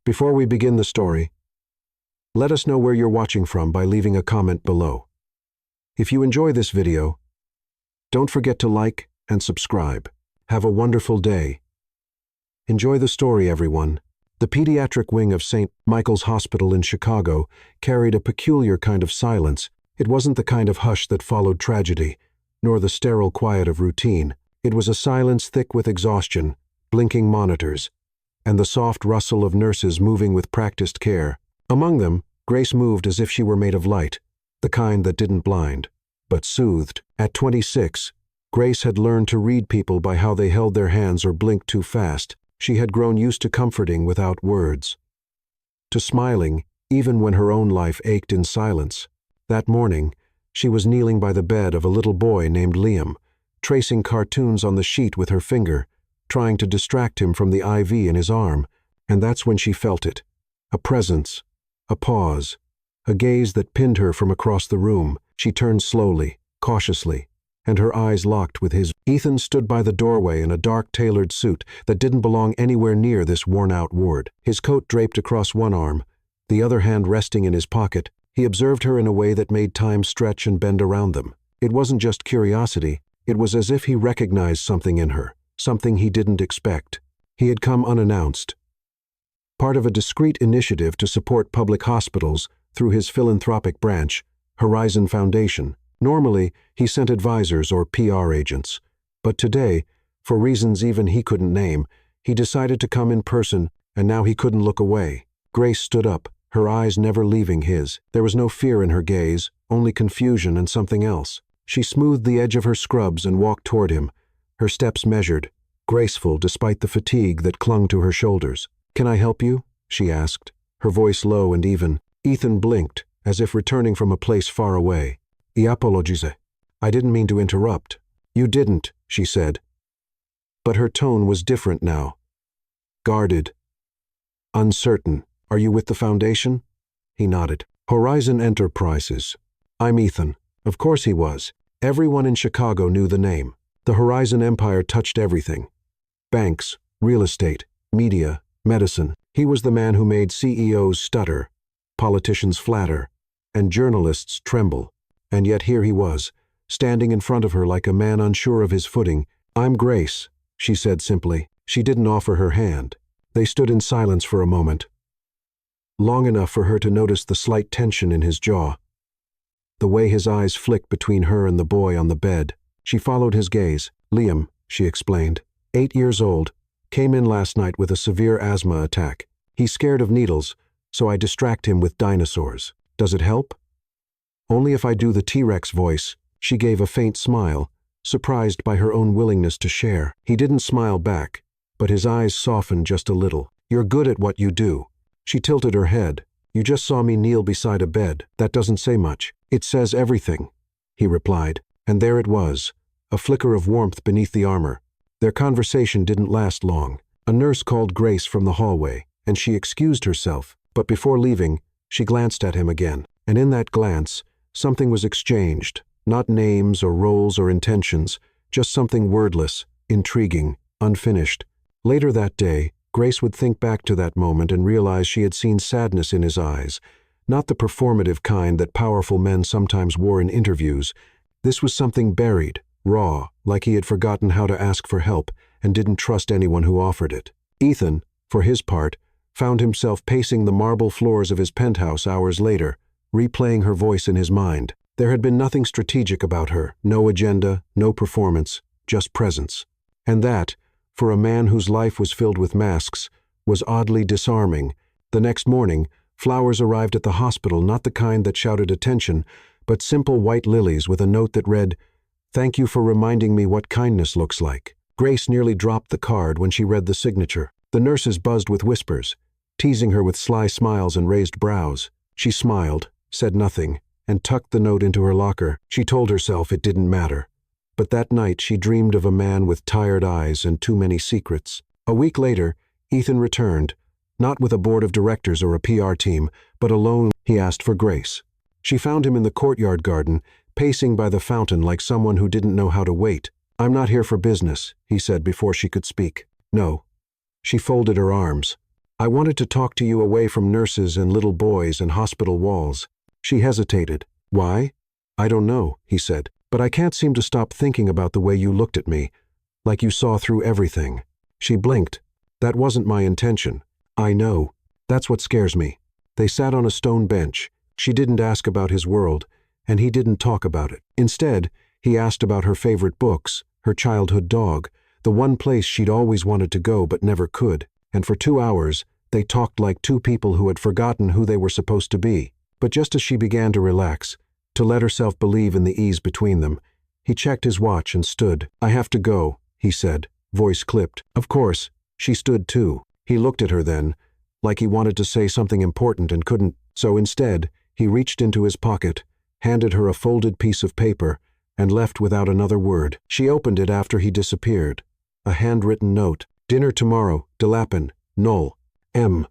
Before we begin the story, let us know where you're watching from by leaving a comment below. If you enjoy this video, don't forget to like and subscribe. Have a wonderful day. Enjoy the story, everyone. The pediatric wing of St. Michael's Hospital in Chicago carried a peculiar kind of silence. It wasn't the kind of hush that followed tragedy, nor the sterile quiet of routine. It was a silence thick with exhaustion, blinking monitors, and the soft rustle of nurses moving with practiced care. Among them, Grace moved as if she were made of light, the kind that didn't blind, but soothed. At 26, Grace had learned to read people by how they held their hands or blinked too fast. She had grown used to comforting without words, to smiling even when her own life ached in silence. That morning, she was kneeling by the bed of a little boy named Liam, tracing cartoons on the sheet with her finger, trying to distract him from the IV in his arm. And that's when she felt it. A presence, a pause, a gaze that pinned her from across the room. She turned slowly, cautiously, and her eyes locked with his. Ethan stood by the doorway in a dark tailored suit that didn't belong anywhere near this worn-out ward. His coat draped across one arm, the other hand resting in his pocket. He observed her in a way that made time stretch and bend around them. It wasn't just curiosity. It was as if he recognized something in her, something he didn't expect. He had come unannounced, part of a discreet initiative to support public hospitals through his philanthropic branch, Horizon Foundation. Normally, he sent advisors or PR agents. But today, for reasons even he couldn't name, he decided to come in person, and now he couldn't look away. Grace stood up, her eyes never leaving his. There was no fear in her gaze, only confusion and something else. She smoothed the edge of her scrubs and walked toward him, her steps measured, graceful despite the fatigue that clung to her shoulders. "Can I help you?" she asked, her voice low and even. Ethan blinked, as if returning from a place far away. "I apologize. I didn't mean to interrupt." "You didn't," she said. But her tone was different now. Guarded. Uncertain. "Are you with the foundation?" He nodded. "Horizon Enterprises. I'm Ethan." Of course he was. Everyone in Chicago knew the name. The Horizon Empire touched everything. Banks, real estate, media, medicine. He was the man who made CEOs stutter, politicians flatter, and journalists tremble. And yet here he was, standing in front of her like a man unsure of his footing. "I'm Grace," she said simply. She didn't offer her hand. They stood in silence for a moment, long enough for her to notice the slight tension in his jaw, the way his eyes flicked between her and the boy on the bed. She followed his gaze. "Liam," she explained, 8 years old, came in last night with a severe asthma attack. He's scared of needles, so I distract him with dinosaurs. Does it help?" "Only if I do the T-Rex voice." She gave a faint smile, surprised by her own willingness to share. He didn't smile back, but his eyes softened just a little. "You're good at what you do." She tilted her head. "You just saw me kneel beside a bed. That doesn't say much." "It says everything," he replied. And there it was, a flicker of warmth beneath the armor. Their conversation didn't last long. A nurse called Grace from the hallway, and she excused herself. But before leaving, she glanced at him again. And in that glance, something was exchanged. Not names or roles or intentions, just something wordless, intriguing, unfinished. Later that day, Grace would think back to that moment and realize she had seen sadness in his eyes, not the performative kind that powerful men sometimes wore in interviews. This was something buried, raw, like he had forgotten how to ask for help and didn't trust anyone who offered it. Ethan, for his part, found himself pacing the marble floors of his penthouse hours later, replaying her voice in his mind. There had been nothing strategic about her, no agenda, no performance, just presence. And that, for a man whose life was filled with masks, was oddly disarming. The next morning, flowers arrived at the hospital, not the kind that shouted attention, but simple white lilies with a note that read, "Thank you for reminding me what kindness looks like." Grace nearly dropped the card when she read the signature. The nurses buzzed with whispers, teasing her with sly smiles and raised brows. She smiled, said nothing, and tucked the note into her locker. She told herself it didn't matter. But that night she dreamed of a man with tired eyes and too many secrets. A week later, Ethan returned, not with a board of directors or a PR team, but alone. He asked for Grace. She found him in the courtyard garden, pacing by the fountain like someone who didn't know how to wait. "I'm not here for business," he said before she could speak. "No." She folded her arms. I wanted to talk to you away from nurses and little boys and hospital walls. She hesitated. Why? I don't know, he said, but I can't seem to stop thinking about the way you looked at me, like you saw through everything. She blinked. That wasn't my intention. I know. That's what scares me. They sat on a stone bench. She didn't ask about his world, and he didn't talk about it. Instead, he asked about her favorite books, her childhood dog, the one place she'd always wanted to go but never could. And for 2 hours, they talked like two people who had forgotten who they were supposed to be. But just as she began to relax, to let herself believe in the ease between them, he checked his watch and stood. I have to go, he said, voice clipped. Of course, she stood too. He looked at her then, like he wanted to say something important and couldn't, so instead, he reached into his pocket, handed her a folded piece of paper, and left without another word. She opened it after he disappeared. A handwritten note. Dinner tomorrow, Delapan, Null, M.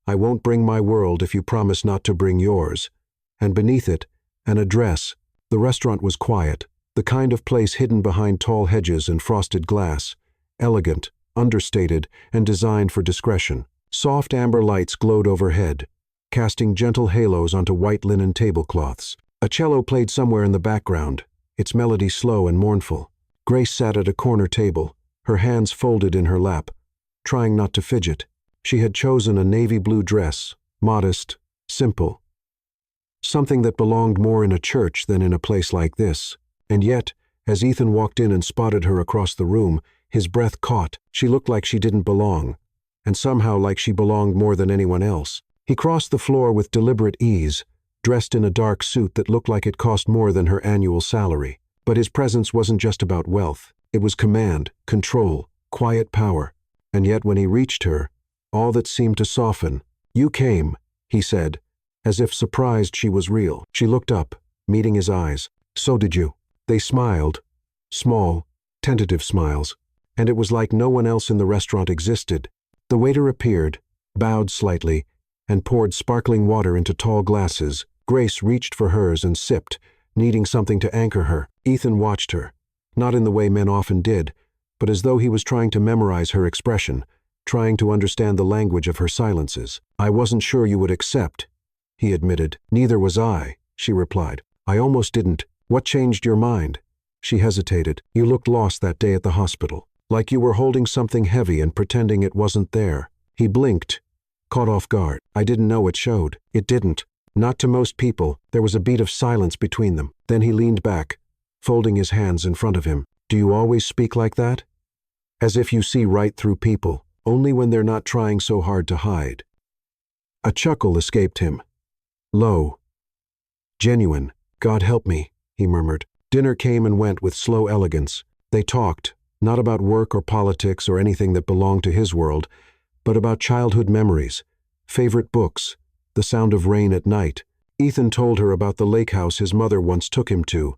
I won't bring my world if you promise not to bring yours. And beneath it, an address. The restaurant was quiet, the kind of place hidden behind tall hedges and frosted glass. Elegant, understated, and designed for discretion. Soft amber lights glowed overhead, casting gentle halos onto white linen tablecloths. A cello played somewhere in the background, its melody slow and mournful. Grace sat at a corner table, her hands folded in her lap, trying not to fidget. She had chosen a navy blue dress, modest, simple. Something that belonged more in a church than in a place like this. And yet, as Ethan walked in and spotted her across the room, his breath caught. She looked like she didn't belong, and somehow like she belonged more than anyone else. He crossed the floor with deliberate ease, dressed in a dark suit that looked like it cost more than her annual salary. But his presence wasn't just about wealth. It was command, control, quiet power. And yet when he reached her, all that seemed to soften. You came, he said, as if surprised she was real. She looked up, meeting his eyes. So did you. They smiled. Small, tentative smiles. And it was like no one else in the restaurant existed. The waiter appeared, bowed slightly, and poured sparkling water into tall glasses. Grace reached for hers and sipped, needing something to anchor her. Ethan watched her, not in the way men often did, but as though he was trying to memorize her expression, trying to understand the language of her silences. I wasn't sure you would accept, he admitted. Neither was I, she replied. I almost didn't. What changed your mind? She hesitated. You looked lost that day at the hospital, like you were holding something heavy and pretending it wasn't there. He blinked, caught off guard. I didn't know it showed. It didn't. Not to most people. There was a beat of silence between them. Then he leaned back, folding his hands in front of him. Do you always speak like that? As if you see right through people, only when they're not trying so hard to hide. A chuckle escaped him. Low. Genuine. God help me, he murmured. Dinner came and went with slow elegance. They talked, not about work or politics or anything that belonged to his world, but about childhood memories, favorite books, the sound of rain at night. Ethan told her about the lake house his mother once took him to,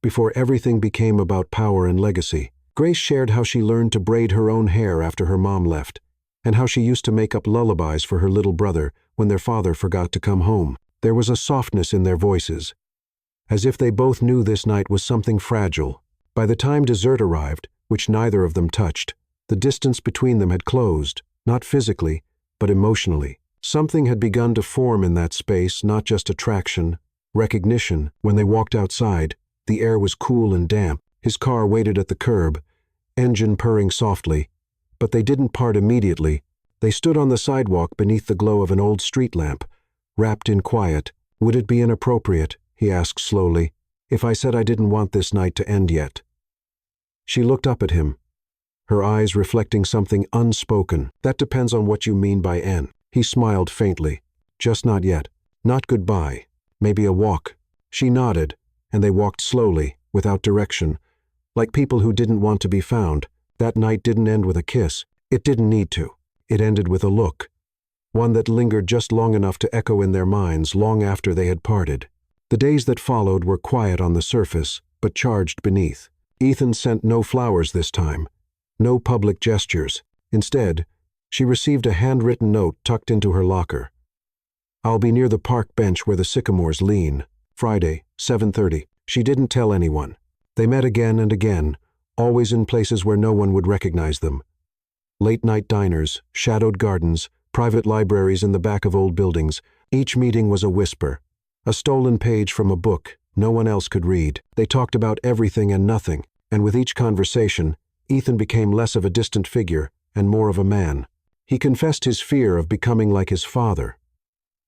before everything became about power and legacy. Grace shared how she learned to braid her own hair after her mom left, and how she used to make up lullabies for her little brother when their father forgot to come home. There was a softness in their voices, as if they both knew this night was something fragile. By the time dessert arrived, which neither of them touched, the distance between them had closed, not physically, but emotionally. Something had begun to form in that space, not just attraction, recognition. When they walked outside, the air was cool and damp. His car waited at the curb, engine purring softly, but they didn't part immediately. They stood on the sidewalk beneath the glow of an old street lamp, wrapped in quiet. Would it be inappropriate, he asked slowly, if I said I didn't want this night to end yet? She looked up at him, her eyes reflecting something unspoken. That depends on what you mean by end. He smiled faintly. Just not yet. Not goodbye. Maybe a walk. She nodded, and they walked slowly, without direction, like people who didn't want to be found. That night didn't end with a kiss. It didn't need to. It ended with a look, one that lingered just long enough to echo in their minds long after they had parted. The days that followed were quiet on the surface, but charged beneath. Ethan sent no flowers this time, no public gestures. Instead, she received a handwritten note tucked into her locker. I'll be near the park bench where the sycamores lean. Friday, 7:30. She didn't tell anyone. They met again and again, always in places where no one would recognize them. Late-night diners, shadowed gardens, private libraries in the back of old buildings. Each meeting was a whisper, a stolen page from a book no one else could read. They talked about everything and nothing, and with each conversation, Ethan became less of a distant figure and more of a man. He confessed his fear of becoming like his father,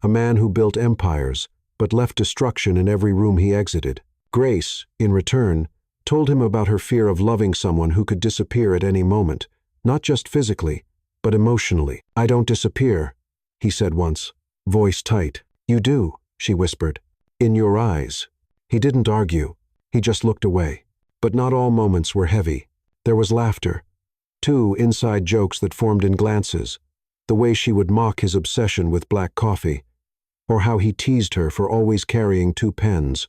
a man who built empires but left destruction in every room he exited. Grace, in return, told him about her fear of loving someone who could disappear at any moment, not just physically, but emotionally. "I don't disappear," he said once, voice tight. "You do," she whispered. "In your eyes." He didn't argue. He just looked away. But not all moments were heavy. There was laughter. 2 inside jokes that formed in glances. The way she would mock his obsession with black coffee, or how he teased her for always carrying 2 pens.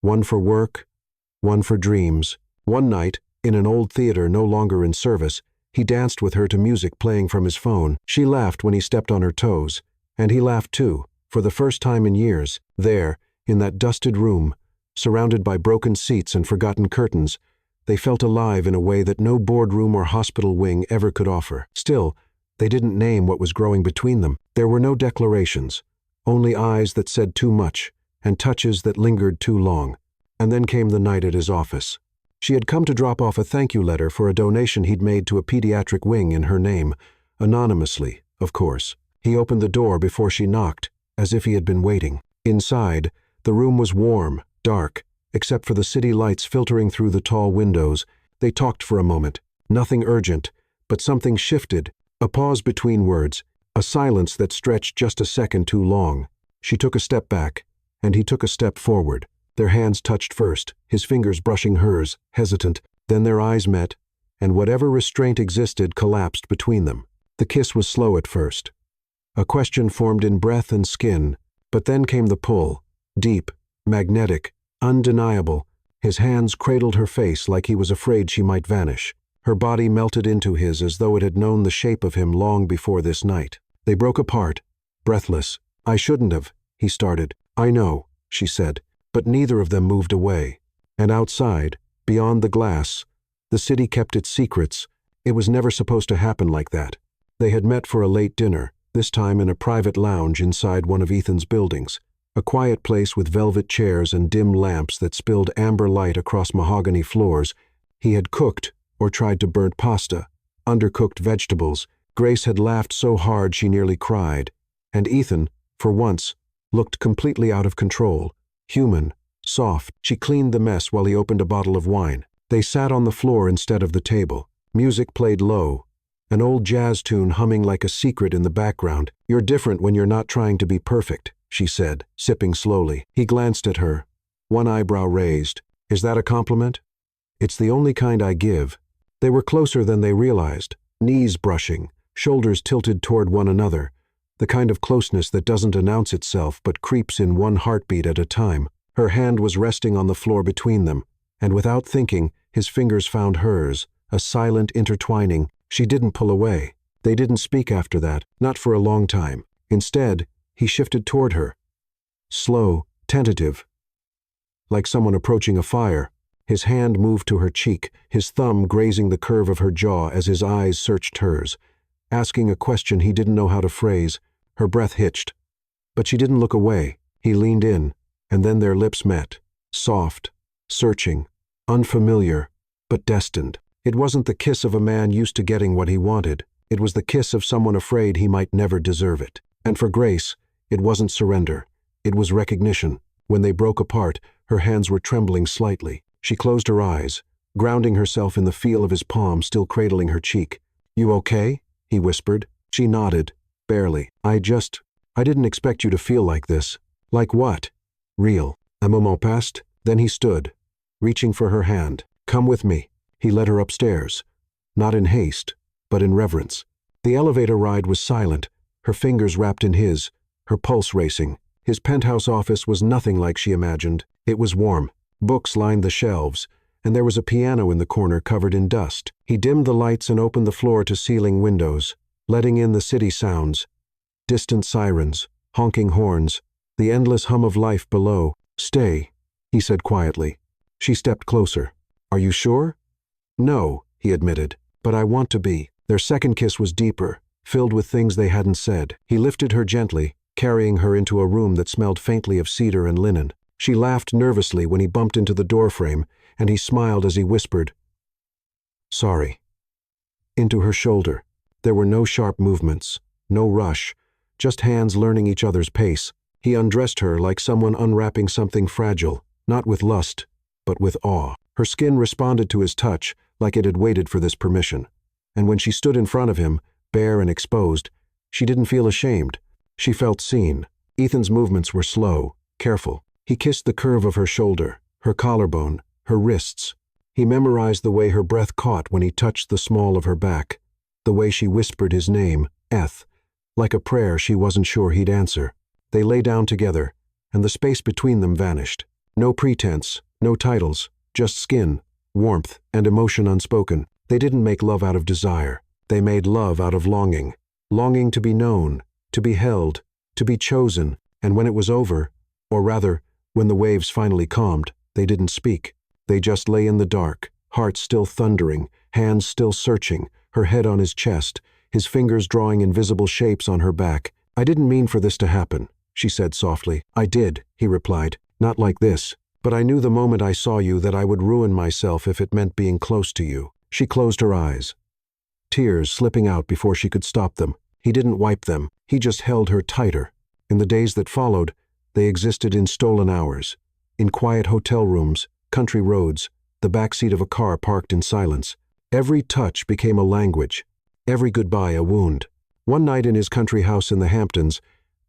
One for work, one for dreams. One night, in an old theater no longer in service, he danced with her to music playing from his phone. She laughed when he stepped on her toes, and he laughed too, for the first time in years. There, in that dusted room, surrounded by broken seats and forgotten curtains, they felt alive in a way that no boardroom or hospital wing ever could offer. Still, they didn't name what was growing between them. There were no declarations, only eyes that said too much, and touches that lingered too long. And then came the night at his office. She had come to drop off a thank you letter for a donation he'd made to a pediatric wing in her name, anonymously, of course. He opened the door before she knocked, as if he had been waiting. Inside, the room was warm, dark, except for the city lights filtering through the tall windows. They talked for a moment. Nothing urgent, but something shifted, a pause between words, a silence that stretched just a second too long. She took a step back, and he took a step forward. Their hands touched first, his fingers brushing hers, hesitant. Then their eyes met, and whatever restraint existed collapsed between them. The kiss was slow at first. A question formed in breath and skin, but then came the pull, deep, magnetic, undeniable. His hands cradled her face like he was afraid she might vanish. Her body melted into his as though it had known the shape of him long before this night. They broke apart, breathless. "I shouldn't have," he started. "I know," she said. But neither of them moved away. And outside, beyond the glass, the city kept its secrets. It was never supposed to happen like that. They had met for a late dinner, this time in a private lounge inside one of Ethan's buildings, a quiet place with velvet chairs and dim lamps that spilled amber light across mahogany floors. He had cooked, or tried to burnt pasta, undercooked vegetables. Grace had laughed so hard she nearly cried. And Ethan, for once, looked completely out of control. Human, soft. She cleaned the mess while he opened a bottle of wine. They sat on the floor instead of the table. Music played low, an old jazz tune humming like a secret in the background. "You're different when you're not trying to be perfect," she said, sipping slowly. He glanced at her, one eyebrow raised. "Is that a compliment?" "It's the only kind I give." They were closer than they realized, knees brushing, shoulders tilted toward one another, the kind of closeness that doesn't announce itself but creeps in one heartbeat at a time. Her hand was resting on the floor between them, and without thinking, his fingers found hers, a silent intertwining. She didn't pull away. They didn't speak after that, not for a long time. Instead, he shifted toward her, slow, tentative, like someone approaching a fire. His hand moved to her cheek, his thumb grazing the curve of her jaw as his eyes searched hers, asking a question he didn't know how to phrase. Her breath hitched. But she didn't look away. He leaned in, and then their lips met, soft, searching, unfamiliar, but destined. It wasn't the kiss of a man used to getting what he wanted. It was the kiss of someone afraid he might never deserve it. And for Grace, it wasn't surrender. It was recognition. When they broke apart, her hands were trembling slightly. She closed her eyes, grounding herself in the feel of his palm still cradling her cheek. "You okay?" he whispered. She nodded, barely. I didn't expect you to feel like this." "Like what?" "Real." A moment passed, then he stood, reaching for her hand. "Come with me." He led her upstairs, not in haste, but in reverence. The elevator ride was silent, her fingers wrapped in his, her pulse racing. His penthouse office was nothing like she imagined. It was warm. Books lined the shelves, and there was a piano in the corner covered in dust. He dimmed the lights and opened the floor-to-ceiling windows, letting in the city sounds, distant sirens, honking horns, the endless hum of life below. "Stay," he said quietly. She stepped closer. "Are you sure?" "No," he admitted, "but I want to be." Their second kiss was deeper, filled with things they hadn't said. He lifted her gently, carrying her into a room that smelled faintly of cedar and linen. She laughed nervously when he bumped into the doorframe, and he smiled as he whispered, "Sorry," into her shoulder. There were no sharp movements, no rush, just hands learning each other's pace. He undressed her like someone unwrapping something fragile, not with lust, but with awe. Her skin responded to his touch like it had waited for this permission. And when she stood in front of him, bare and exposed, she didn't feel ashamed. She felt seen. Ethan's movements were slow, careful. He kissed the curve of her shoulder, her collarbone, her wrists. He memorized the way her breath caught when he touched the small of her back, the way she whispered his name, Eth, like a prayer she wasn't sure he'd answer. They lay down together, and the space between them vanished. No pretense, no titles, just skin, warmth, and emotion unspoken. They didn't make love out of desire. They made love out of longing. Longing to be known, to be held, to be chosen. And when it was over, or rather, when the waves finally calmed, they didn't speak. They just lay in the dark, hearts still thundering, hands still searching, her head on his chest, his fingers drawing invisible shapes on her back. "I didn't mean for this to happen," she said softly. "I did," he replied. "Not like this. But I knew the moment I saw you that I would ruin myself if it meant being close to you." She closed her eyes, tears slipping out before she could stop them. He didn't wipe them. He just held her tighter. In the days that followed, they existed in stolen hours, in quiet hotel rooms, country roads, the backseat of a car parked in silence. Every touch became a language, every goodbye a wound. One night in his country house in the Hamptons,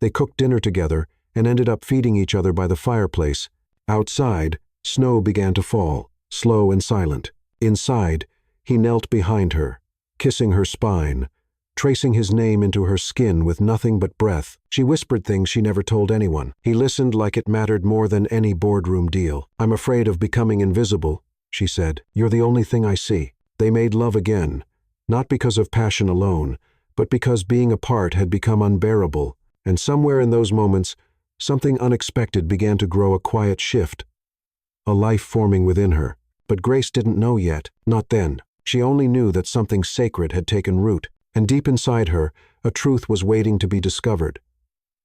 they cooked dinner together and ended up feeding each other by the fireplace. Outside, snow began to fall, slow and silent. Inside, he knelt behind her, kissing her spine, tracing his name into her skin with nothing but breath. She whispered things she never told anyone. He listened like it mattered more than any boardroom deal. "I'm afraid of becoming invisible," she said. "You're the only thing I see." They made love again, not because of passion alone, but because being apart had become unbearable. And somewhere in those moments, something unexpected began to grow, a quiet shift, a life forming within her. But Grace didn't know yet, not then. She only knew that something sacred had taken root, and deep inside her, a truth was waiting to be discovered,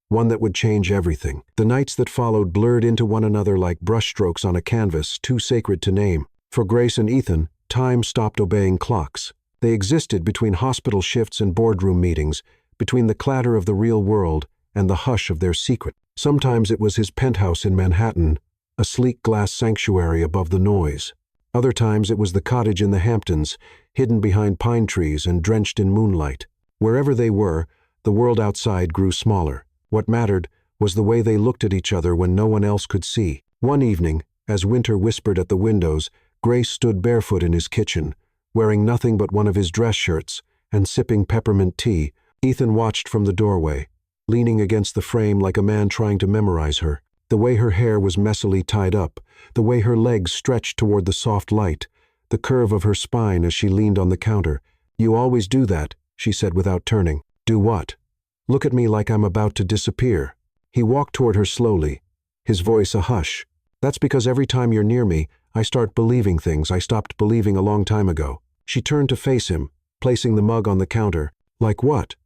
one that would change everything. The nights that followed blurred into one another like brushstrokes on a canvas too sacred to name. For Grace and Ethan, time stopped obeying clocks. They existed between hospital shifts and boardroom meetings, between the clatter of the real world and the hush of their secret. Sometimes it was his penthouse in Manhattan, a sleek glass sanctuary above the noise. Other times it was the cottage in the Hamptons, hidden behind pine trees and drenched in moonlight. Wherever they were, the world outside grew smaller. What mattered was the way they looked at each other when no one else could see. One evening, as winter whispered at the windows, Grace stood barefoot in his kitchen, wearing nothing but one of his dress shirts, and sipping peppermint tea. Ethan watched from the doorway, leaning against the frame like a man trying to memorize her. The way her hair was messily tied up, the way her legs stretched toward the soft light, the curve of her spine as she leaned on the counter. "You always do that," she said without turning. "Do what?" "Look at me like I'm about to disappear." He walked toward her slowly, his voice a hush. "That's because every time you're near me, I start believing things I stopped believing a long time ago." She turned to face him, placing the mug on the counter. "Like what?"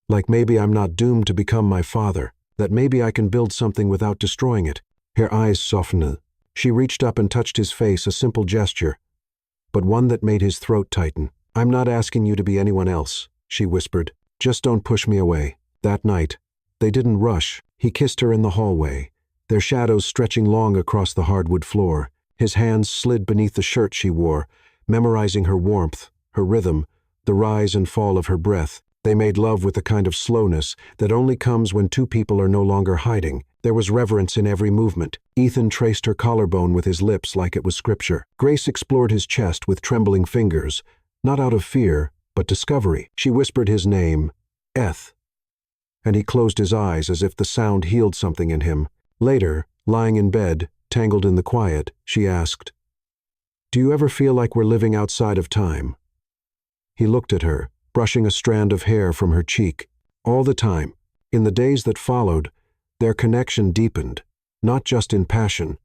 "Like maybe I'm not doomed to become my father, that maybe I can build something without destroying it." Her eyes softened. She reached up and touched his face, a simple gesture, but one that made his throat tighten. "I'm not asking you to be anyone else," she whispered. "Just don't push me away." That night, they didn't rush. He kissed her in the hallway, their shadows stretching long across the hardwood floor. His hands slid beneath the shirt she wore, memorizing her warmth, her rhythm, the rise and fall of her breath. They made love with the kind of slowness that only comes when two people are no longer hiding. There was reverence in every movement. Ethan traced her collarbone with his lips like it was scripture. Grace explored his chest with trembling fingers, not out of fear, but discovery. She whispered his name, Eth, and he closed his eyes as if the sound healed something in him. Later, lying in bed, tangled in the quiet, she asked, "Do you ever feel like we're living outside of time?" He looked at her, brushing a strand of hair from her cheek. All the time, in the days that followed, their connection deepened, not just in passion,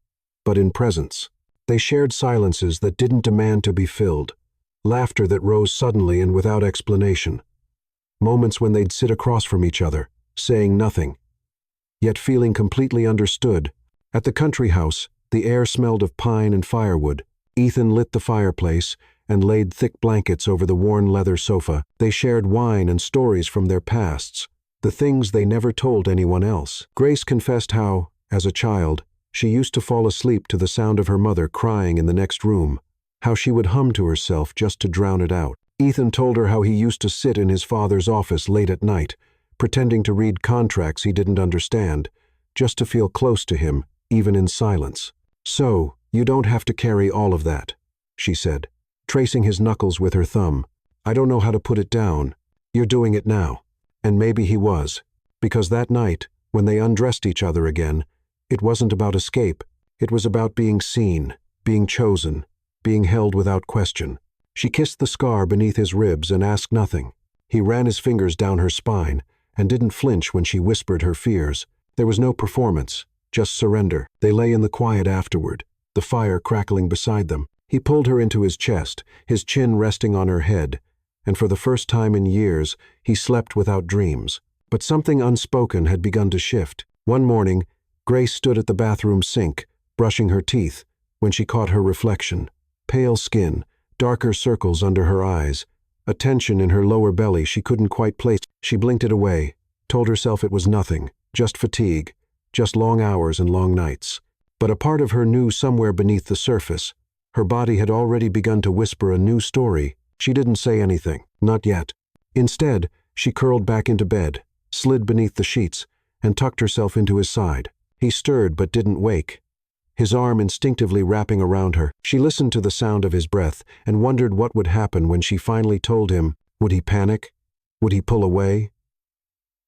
but in presence. They shared silences that didn't demand to be filled, laughter that rose suddenly and without explanation. moments when they'd sit across from each other, saying nothing, yet feeling completely understood. At the country house, the air smelled of pine and firewood. Ethan lit the fireplace and laid thick blankets over the worn leather sofa. They shared wine and stories from their pasts, the things they never told anyone else. Grace confessed how, as a child, she used to fall asleep to the sound of her mother crying in the next room, how she would hum to herself just to drown it out. Ethan told her how he used to sit in his father's office late at night, pretending to read contracts he didn't understand, just to feel close to him, even in silence. "So, you don't have to carry all of that," she said, tracing his knuckles with her thumb. "I don't know how to put it down. You're doing it now." And maybe he was, because that night, when they undressed each other again, it wasn't about escape. It was about being seen, being chosen, being held without question. She kissed the scar beneath his ribs and asked nothing. He ran his fingers down her spine and didn't flinch when she whispered her fears. There was no performance, just surrender. They lay in the quiet afterward, the fire crackling beside them. He pulled her into his chest, his chin resting on her head, and for the first time in years, he slept without dreams. But something unspoken had begun to shift. One morning, Grace stood at the bathroom sink, brushing her teeth, when she caught her reflection. Pale skin, darker circles under her eyes, a tension in her lower belly she couldn't quite place. She blinked it away, told herself it was nothing, just fatigue, just long hours and long nights. But a part of her knew somewhere beneath the surface. Her body had already begun to whisper a new story. She didn't say anything, not yet. Instead, she curled back into bed, slid beneath the sheets, and tucked herself into his side. He stirred but didn't wake, his arm instinctively wrapping around her. She listened to the sound of his breath and wondered what would happen when she finally told him. Would he panic? Would he pull away?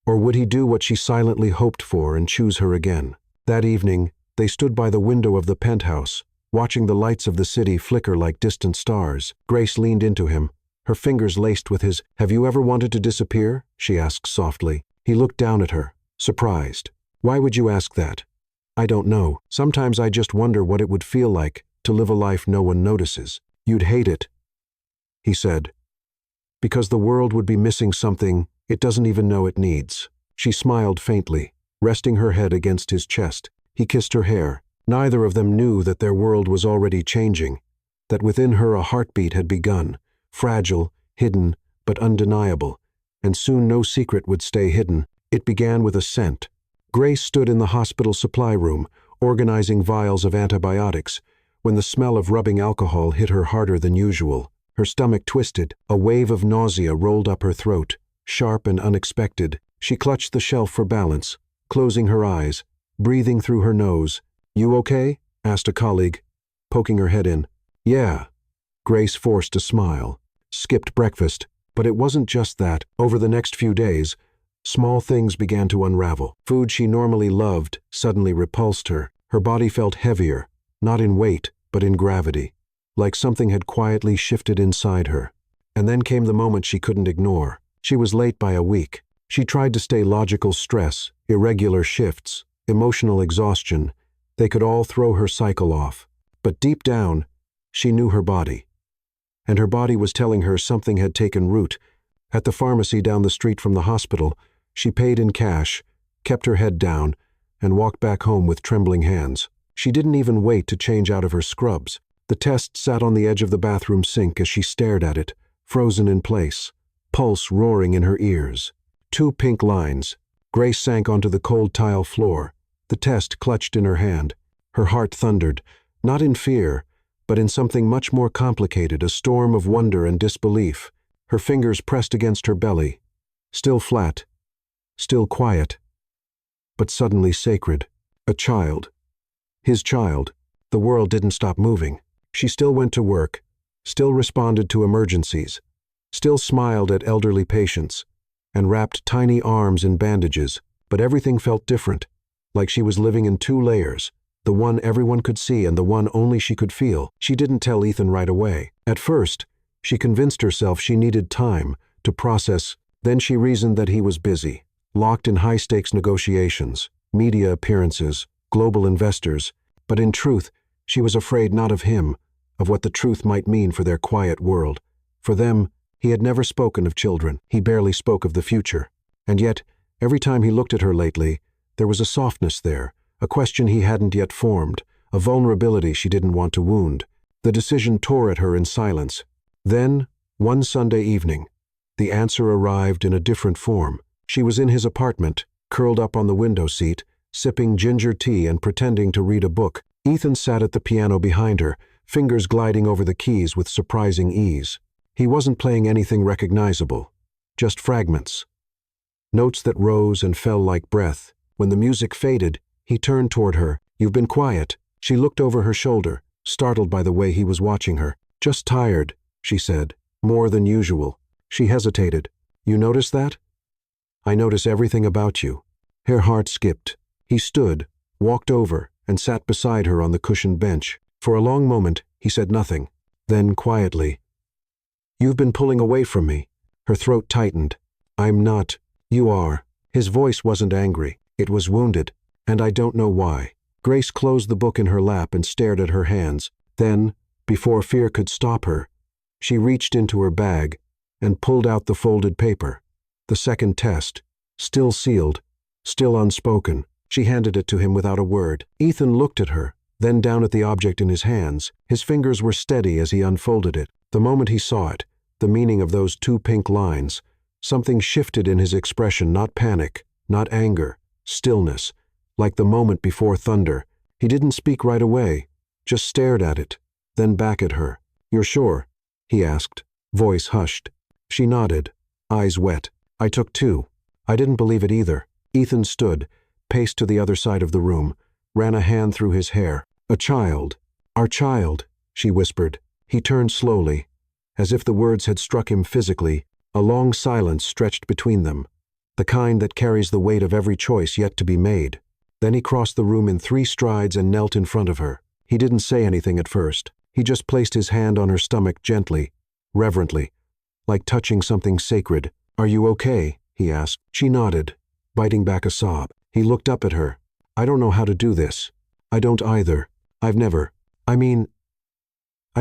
Or would he do what she silently hoped for and choose her again? That evening, they stood by the window of the penthouse, watching the lights of the city flicker like distant stars. Grace leaned into him, her fingers laced with his. "Have you ever wanted to disappear?" she asked softly. He looked down at her, surprised. "Why would you ask that?" "I don't know. Sometimes I just wonder what it would feel like to live a life no one notices." "You'd hate it," he said, "because the world would be missing something it doesn't even know it needs." She smiled faintly, resting her head against his chest. He kissed her hair. Neither of them knew that their world was already changing, that within her a heartbeat had begun, fragile, hidden, but undeniable, and soon no secret would stay hidden. It began with a scent. Grace stood in the hospital supply room, organizing vials of antibiotics, when the smell of rubbing alcohol hit her harder than usual. Her stomach twisted, a wave of nausea rolled up her throat, sharp and unexpected. She clutched the shelf for balance, closing her eyes, breathing through her nose. "You okay?" asked a colleague, poking her head in. "Yeah." Grace forced a smile. "Skipped breakfast." But it wasn't just that. Over the next few days, small things began to unravel. Food she normally loved suddenly repulsed her. Her body felt heavier, not in weight, but in gravity, like something had quietly shifted inside her. And then came the moment she couldn't ignore. She was late by a week. She tried to stay logical. Stress, irregular shifts, emotional exhaustion. They could all throw her cycle off. But deep down, she knew her body. And her body was telling her something had taken root. At the pharmacy down the street from the hospital, she paid in cash, kept her head down, and walked back home with trembling hands. She didn't even wait to change out of her scrubs. The test sat on the edge of the bathroom sink as she stared at it, frozen in place, pulse roaring in her ears. 2 pink lines. Grace sank onto the cold tile floor, the test clutched in her hand. Her heart thundered, not in fear, but in something much more complicated, a storm of wonder and disbelief. Her fingers pressed against her belly, still flat, still quiet, but suddenly sacred. A child. His child. The world didn't stop moving. She still went to work, still responded to emergencies, still smiled at elderly patients, and wrapped tiny arms in bandages, but everything felt different, like she was living in 2 layers, the one everyone could see and the one only she could feel. She didn't tell Ethan right away. At first, she convinced herself she needed time to process. Then she reasoned that he was busy, locked in high-stakes negotiations, media appearances, global investors. But in truth, she was afraid not of him, of what the truth might mean for their quiet world. For them, He had never spoken of children. He barely spoke of the future. And yet, every time he looked at her lately, there was a softness there, a question he hadn't yet formed, a vulnerability she didn't want to wound. The decision tore at her in silence. Then, one Sunday evening, the answer arrived in a different form. She was in his apartment, curled up on the window seat, sipping ginger tea and pretending to read a book. Ethan sat at the piano behind her, fingers gliding over the keys with surprising ease. He wasn't playing anything recognizable, just fragments. Notes that rose and fell like breath. When the music faded, he turned toward her. "You've been quiet." She looked over her shoulder, startled by the way he was watching her. "Just tired," she said, "more than usual." She hesitated. "You notice that?" "I notice everything about you." Her heart skipped. He stood, walked over, and sat beside her on the cushioned bench. For a long moment, he said nothing. Then, quietly, "You've been pulling away from me." Her throat tightened. "I'm not." "You are." His voice wasn't angry. It was wounded, and I don't know why. Grace closed the book in her lap and stared at her hands. Then, before fear could stop her, she reached into her bag and pulled out the folded paper. The second test, still sealed, still unspoken. She handed it to him without a word. Ethan looked at her, then down at the object in his hands. His fingers were steady as he unfolded it. The moment he saw it, the meaning of those two pink lines, something shifted in his expression, not panic, not anger, stillness, like the moment before thunder. He didn't speak right away, just stared at it, then back at her. "You're sure?" he asked, voice hushed. She nodded, eyes wet. "I took two. I didn't believe it either." Ethan stood, paced to the other side of the room, ran a hand through his hair. "A child. Our child," she whispered. He turned slowly, as if the words had struck him physically. A long silence stretched between them, the kind that carries the weight of every choice yet to be made. Then he crossed the room in 3 strides and knelt in front of her. He didn't say anything at first. He just placed his hand on her stomach gently, reverently, like touching something sacred. "Are you okay?" he asked. She nodded, biting back a sob. He looked up at her. "I don't know how to do this. I don't either. I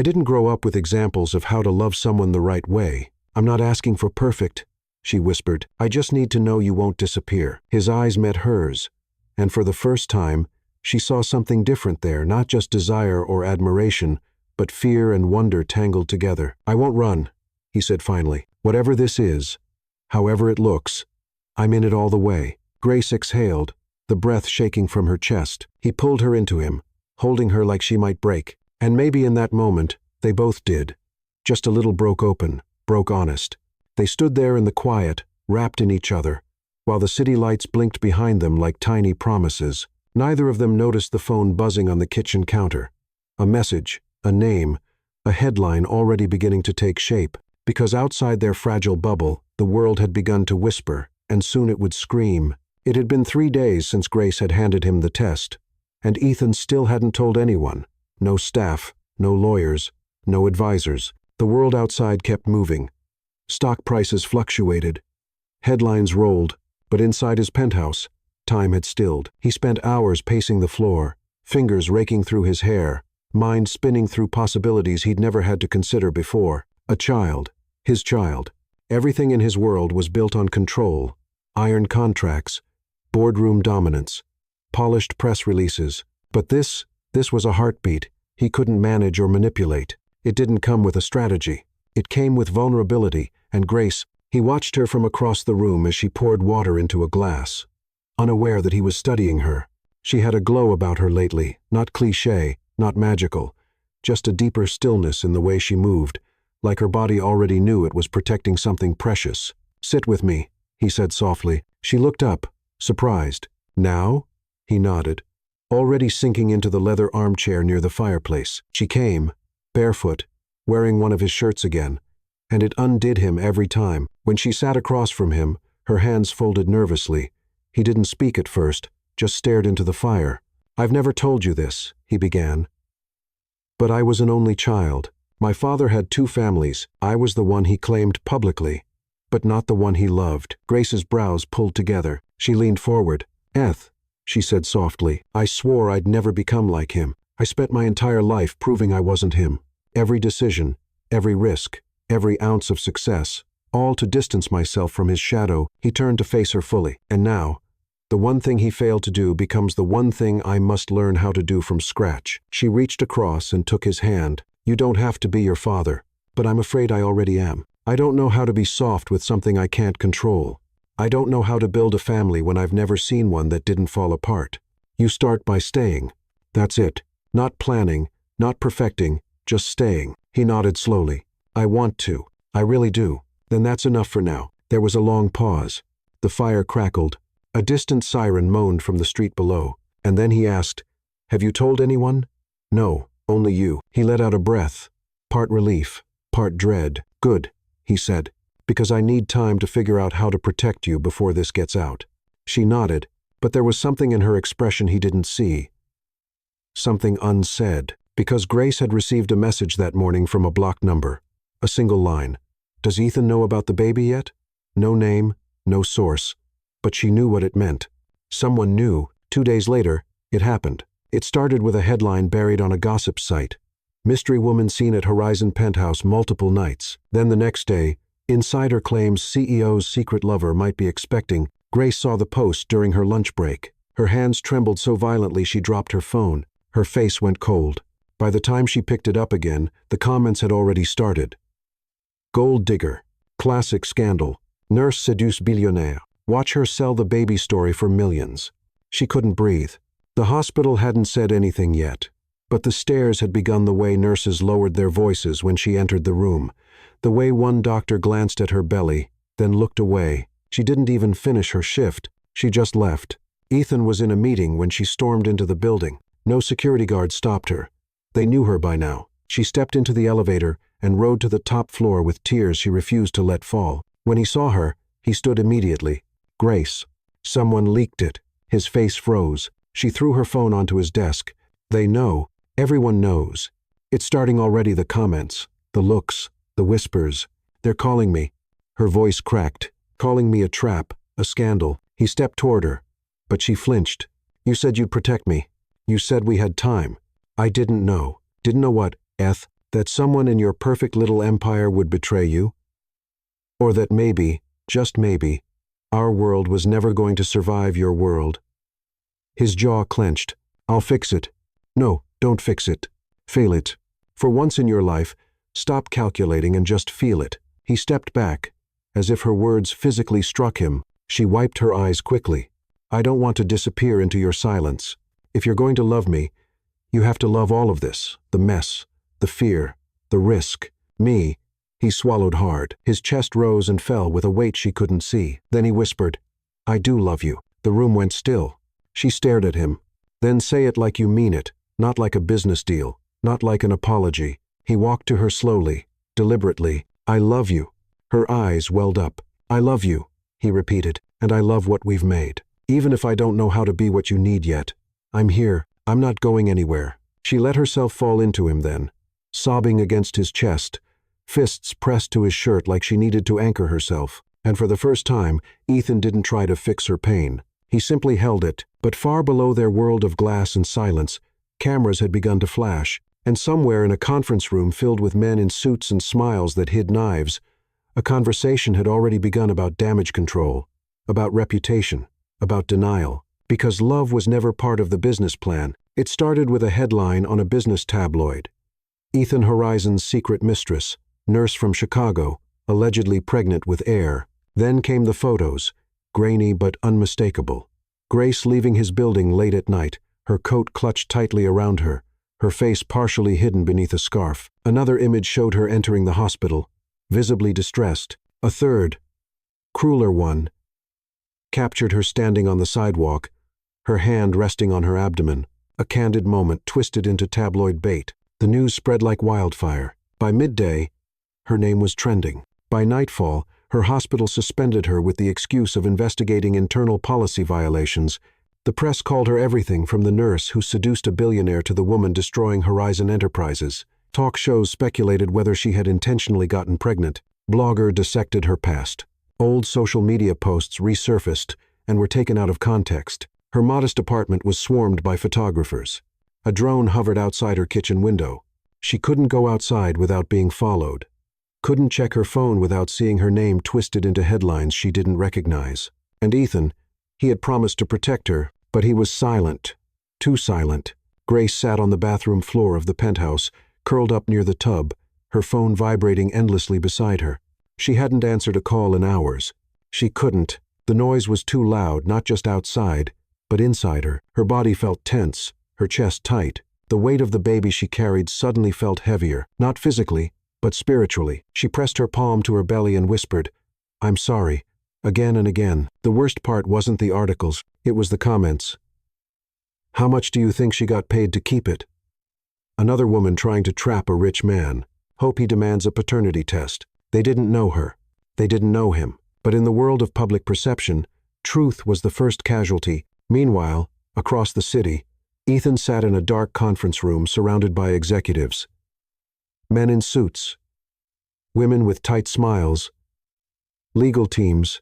didn't grow up with examples of how to love someone the right way. I'm not asking for perfect," she whispered. "I just need to know you won't disappear." His eyes met hers, and for the first time, she saw something different there, not just desire or admiration, but fear and wonder tangled together. "I won't run," he said finally. "Whatever this is, however it looks, I'm in it all the way." Grace exhaled, the breath shaking from her chest. He pulled her into him, holding her like she might break. And maybe in that moment, they both did. Just a little broke open, broke honest. They stood there in the quiet, wrapped in each other, while the city lights blinked behind them like tiny promises. Neither of them noticed the phone buzzing on the kitchen counter. A message, a name, a headline already beginning to take shape, because outside their fragile bubble, the world had begun to whisper, and soon it would scream. It had been 3 days since Grace had handed him the test, and Ethan still hadn't told anyone. No staff, no lawyers, no advisors. The world outside kept moving. Stock prices fluctuated. Headlines rolled, but inside his penthouse, time had stilled. He spent hours pacing the floor, fingers raking through his hair, mind spinning through possibilities he'd never had to consider before. A child, his child. Everything in his world was built on control, iron contracts, boardroom dominance, polished press releases. But this was a heartbeat he couldn't manage or manipulate. It didn't come with a strategy. It came with vulnerability and grace. He watched her from across the room as she poured water into a glass, unaware that he was studying her. She had a glow about her lately, not cliché, not magical, just a deeper stillness in the way she moved, like her body already knew it was protecting something precious. "Sit with me," he said softly. She looked up, surprised. "Now?" He nodded, already sinking into the leather armchair near the fireplace. She came, barefoot, wearing one of his shirts again, and it undid him every time. When she sat across from him, her hands folded nervously, he didn't speak at first, just stared into the fire. "I've never told you this," he began, "but I was an only child. My father had 2 families. I was the one he claimed publicly, but not the one he loved." Grace's brows pulled together. She leaned forward. "Eth," she said softly, "I swore I'd never become like him. I spent my entire life proving I wasn't him. Every decision, every risk, every ounce of success, all to distance myself from his shadow. He turned to face her fully. And now, the one thing he failed to do becomes the one thing I must learn how to do from scratch. She reached across and took his hand. You don't have to be your father, but I'm afraid I already am. I don't know how to be soft with something I can't control. I don't know how to build a family when I've never seen one that didn't fall apart. You start by staying. That's it. Not planning, not perfecting, just staying. He nodded slowly. I want to. I really do. Then that's enough for now. There was a long pause. The fire crackled. A distant siren moaned from the street below. And then he asked, "Have you told anyone?" "No, only you." He let out a breath, part relief, part dread. "Good," he said, "because I need time to figure out how to protect you before this gets out." She nodded, but there was something in her expression he didn't see. Something unsaid, because Grace had received a message that morning from a blocked number. A single line. Does Ethan know about the baby yet? No name, no source. But she knew what it meant. Someone knew. 2 days later, it happened. It started with a headline buried on a gossip site. Mystery woman seen at Horizon penthouse multiple nights. Then the next day, insider claims CEO's secret lover might be expecting. Grace saw the post during her lunch break. Her hands trembled so violently she dropped her phone. Her face went cold. By the time she picked it up again, the comments had already started. Gold digger. Classic scandal. Nurse seduce billionaire. Watch her sell the baby story for millions. She couldn't breathe. The hospital hadn't said anything yet, but the stares had begun the way nurses lowered their voices when she entered the room, the way one doctor glanced at her belly, then looked away. She didn't even finish her shift. She just left. Ethan was in a meeting when she stormed into the building. No security guard stopped her. They knew her by now. She stepped into the elevator and rode to the top floor with tears she refused to let fall. When he saw her, he stood immediately. Grace. Someone leaked it. His face froze. She threw her phone onto his desk. They know. Everyone knows. It's starting already, the comments, the looks, the whispers. They're calling me. Her voice cracked. Calling me a trap, a scandal. He stepped toward her, but she flinched. You said you'd protect me. You said we had time. I didn't know. Didn't know what, Eth? That someone in your perfect little empire would betray you? Or that maybe, just maybe, our world was never going to survive your world. His jaw clenched. I'll fix it. No, don't fix it. Fail it. For once in your life, stop calculating and just feel it. He stepped back, as if her words physically struck him. She wiped her eyes quickly. I don't want to disappear into your silence. If you're going to love me, you have to love all of this, the mess, the fear, the risk, me. He swallowed hard. His chest rose and fell with a weight she couldn't see. Then he whispered, I do love you. The room went still. She stared at him. Then say it like you mean it, not like a business deal, not like an apology. He walked to her slowly, deliberately. I love you. Her eyes welled up. I love you, he repeated, and I love what we've made. Even if I don't know how to be what you need yet, I'm here. I'm not going anywhere. She let herself fall into him then, sobbing against his chest, fists pressed to his shirt like she needed to anchor herself. And for the first time, Ethan didn't try to fix her pain. He simply held it, but far below their world of glass and silence, cameras had begun to flash, and somewhere in a conference room filled with men in suits and smiles that hid knives, a conversation had already begun about damage control, about reputation, about denial. Because love was never part of the business plan, it started with a headline on a business tabloid. Ethan Horizon's secret mistress, nurse from Chicago, allegedly pregnant with heir. Then came the photos, grainy but unmistakable. Grace leaving his building late at night, her coat clutched tightly around her, her face partially hidden beneath a scarf. Another image showed her entering the hospital, visibly distressed. A third, crueler one, captured her standing on the sidewalk, her hand resting on her abdomen, a candid moment twisted into tabloid bait. The news spread like wildfire. By midday, her name was trending. By nightfall, her hospital suspended her with the excuse of investigating internal policy violations. The press called her everything from the nurse who seduced a billionaire to the woman destroying Horizon Enterprises. Talk shows speculated whether she had intentionally gotten pregnant. Blogger dissected her past. Old social media posts resurfaced and were taken out of context. Her modest apartment was swarmed by photographers. A drone hovered outside her kitchen window. She couldn't go outside without being followed. couldn't check her phone without seeing her name twisted into headlines she didn't recognize. And Ethan, he had promised to protect her, but he was silent. Too silent. Grace sat on the bathroom floor of the penthouse, curled up near the tub, her phone vibrating endlessly beside her. She hadn't answered a call in hours. She couldn't. The noise was too loud, not just outside, but inside her. Her body felt tense, her chest tight. The weight of the baby she carried suddenly felt heavier, not physically, but spiritually. She pressed her palm to her belly and whispered, "I'm sorry," again and again. The worst part wasn't the articles, it was the comments. "How much do you think she got paid to keep it?" "Another woman trying to trap a rich man. Hope he demands a paternity test." They didn't know her. They didn't know him. But in the world of public perception, truth was the first casualty. Meanwhile, across the city, Ethan sat in a dark conference room surrounded by executives. Men in suits, women with tight smiles, legal teams,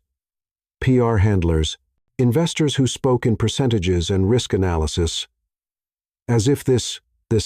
PR handlers, investors who spoke in percentages and risk analysis, as if this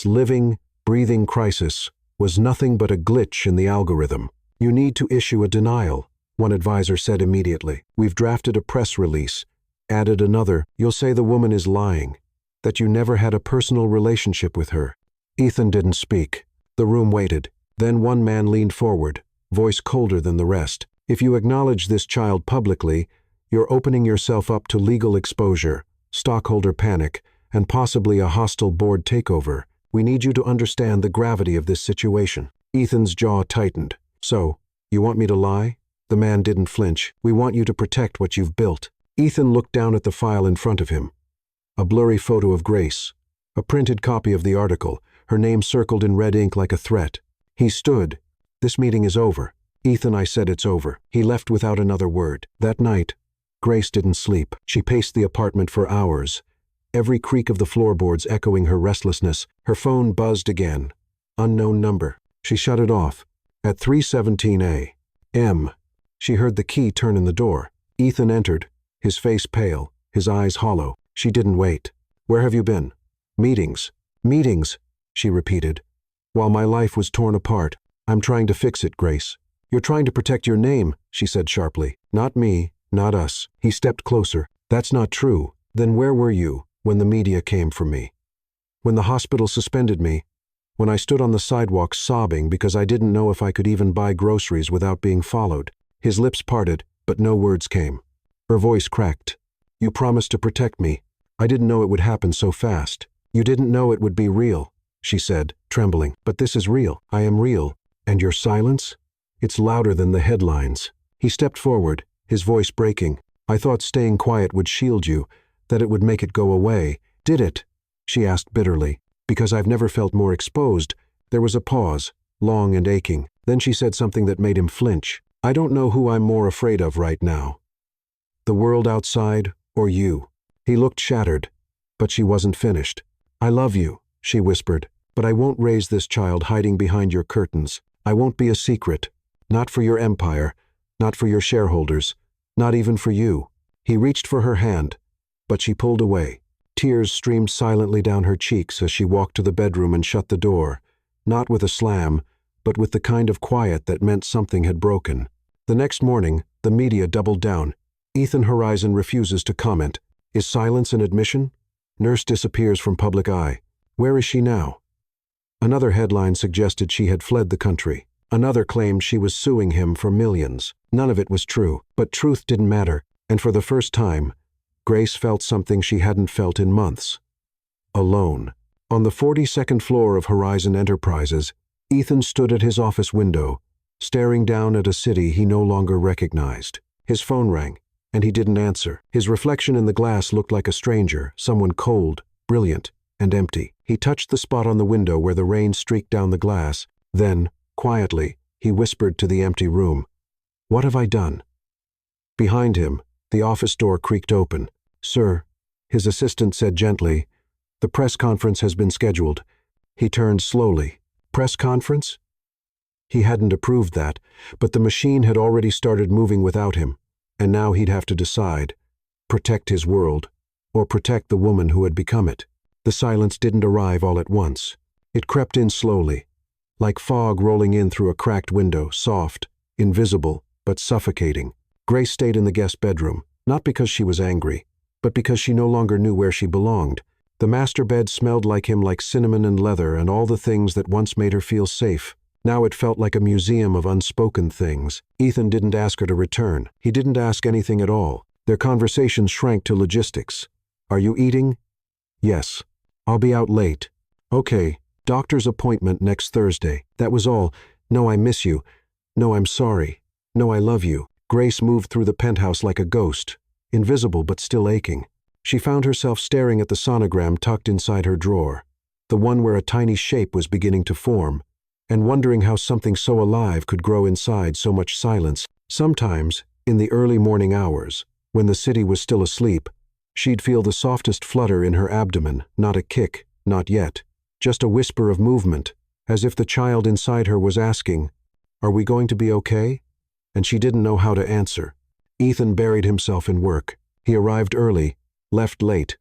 living, breathing crisis was nothing but a glitch in the algorithm. "You need to issue a denial," one advisor said immediately. "We've drafted a press release." Added another, "You'll say the woman is lying, that you never had a personal relationship with her." Ethan didn't speak. The room waited. Then one man leaned forward, voice colder than the rest. "If you acknowledge this child publicly, you're opening yourself up to legal exposure, stockholder panic, and possibly a hostile board takeover. We need you to understand the gravity of this situation." Ethan's jaw tightened. "So, you want me to lie?" The man didn't flinch. "We want you to protect what you've built." Ethan looked down at the file in front of him. A blurry photo of Grace. A printed copy of the article, her name circled in red ink like a threat. He stood. "This meeting is over." "Ethan, I said it's over." He left without another word. That night, Grace didn't sleep. She paced the apartment for hours, every creak of the floorboards echoing her restlessness. Her phone buzzed again. Unknown number. She shut it off. At 3:17 a.m., she heard the key turn in the door. Ethan entered, his face pale, his eyes hollow. She didn't wait. "Where have you been?" "Meetings." "Meetings," she repeated. "While my life was torn apart. I'm trying to fix it, Grace." "You're trying to protect your name," she said sharply. "Not me, not us." He stepped closer. "That's not true. Then where were you when the media came for me? When the hospital suspended me? When I stood on the sidewalk sobbing because I didn't know if I could even buy groceries without being followed?" His lips parted, but no words came. Her voice cracked. "You promised to protect me. I didn't know it would happen so fast." "You didn't know it would be real," she said, trembling. "But this is real. I am real. And your silence? It's louder than the headlines." He stepped forward, his voice breaking. "I thought staying quiet would shield you, that it would make it go away. Did it?" she asked bitterly. "Because I've never felt more exposed." There was a pause, long and aching. Then she said something that made him flinch. "I don't know who I'm more afraid of right now. The world outside, or you." He looked shattered, but she wasn't finished. "I love you," she whispered, "but I won't raise this child hiding behind your curtains. I won't be a secret. Not for your empire, not for your shareholders, not even for you." He reached for her hand, but she pulled away. Tears streamed silently down her cheeks as she walked to the bedroom and shut the door, not with a slam, but with the kind of quiet that meant something had broken. The next morning, the media doubled down. Ethan Horizon refuses to comment. Is silence an admission? Nurse disappears from public eye. Where is she now? Another headline suggested she had fled the country. Another claimed she was suing him for millions. None of it was true, but truth didn't matter, and for the first time, Grace felt something she hadn't felt in months. Alone. On the 42nd floor of Horizon Enterprises, Ethan stood at his office window, staring down at a city he no longer recognized. His phone rang, and he didn't answer. His reflection in the glass looked like a stranger, someone cold, brilliant, and empty. He touched the spot on the window where the rain streaked down the glass. Then, quietly, he whispered to the empty room, "What have I done?" Behind him, the office door creaked open. "Sir," his assistant said gently, "the press conference has been scheduled." He turned slowly. Press conference? He hadn't approved that, but the machine had already started moving without him, and now he'd have to decide, protect his world, or protect the woman who had become it. The silence didn't arrive all at once. It crept in slowly, like fog rolling in through a cracked window, soft, invisible, but suffocating. Grace stayed in the guest bedroom, not because she was angry, but because she no longer knew where she belonged. The master bed smelled like him, like cinnamon and leather and all the things that once made her feel safe. Now it felt like a museum of unspoken things. Ethan didn't ask her to return. He didn't ask anything at all. Their conversation shrank to logistics. "Are you eating?" "Yes." "I'll be out late." "Okay. Doctor's appointment next Thursday." That was all. "No, I miss you." "No, I'm sorry." "No, I love you." Grace moved through the penthouse like a ghost, invisible but still aching. She found herself staring at the sonogram tucked inside her drawer, the one where a tiny shape was beginning to form, and wondering how something so alive could grow inside so much silence. Sometimes, in the early morning hours, when the city was still asleep, she'd feel the softest flutter in her abdomen, not a kick, not yet, just a whisper of movement, as if the child inside her was asking, "Are we going to be okay?" And she didn't know how to answer. Ethan buried himself in work. He arrived early, left late,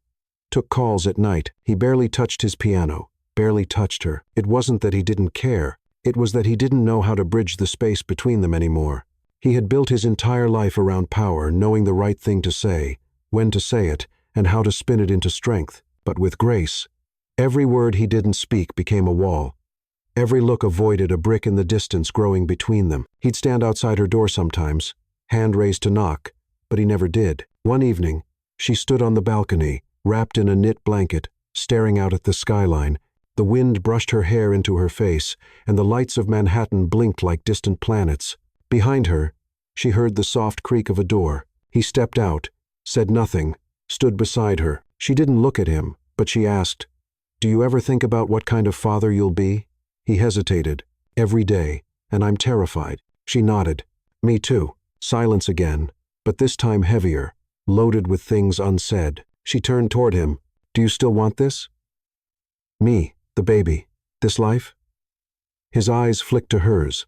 took calls at night. He barely touched his piano, barely touched her. It wasn't that he didn't care. It was that he didn't know how to bridge the space between them anymore. He had built his entire life around power, knowing the right thing to say, when to say it, and how to spin it into strength. But with Grace, every word he didn't speak became a wall. Every look avoided a brick in the distance growing between them. He'd stand outside her door sometimes, hand raised to knock, but he never did. One evening, she stood on the balcony, wrapped in a knit blanket, staring out at the skyline. The wind brushed her hair into her face, and the lights of Manhattan blinked like distant planets. Behind her, she heard the soft creak of a door. He stepped out, said nothing, stood beside her. She didn't look at him, but she asked, "Do you ever think about what kind of father you'll be?" He hesitated. "Every day, and I'm terrified." She nodded. "Me too." Silence again, but this time heavier, loaded with things unsaid. She turned toward him. "Do you still want this?" "Me, the baby, this life?" His eyes flicked to hers.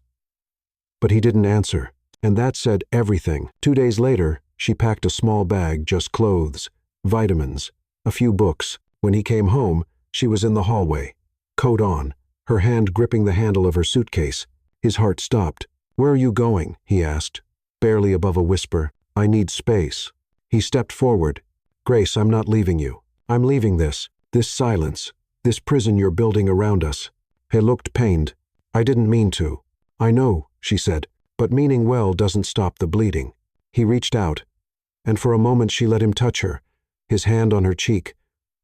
But he didn't answer, and that said everything. 2 days later, she packed a small bag, just clothes, vitamins, a few books. When he came home, she was in the hallway, coat on, her hand gripping the handle of her suitcase. His heart stopped. "Where are you going?" he asked, barely above a whisper. "I need space." He stepped forward. "Grace, I'm not leaving you. I'm leaving this silence, this prison you're building around us." He looked pained. "I didn't mean to." "I know," she said, "but meaning well doesn't stop the bleeding." He reached out, and for a moment she let him touch her, his hand on her cheek,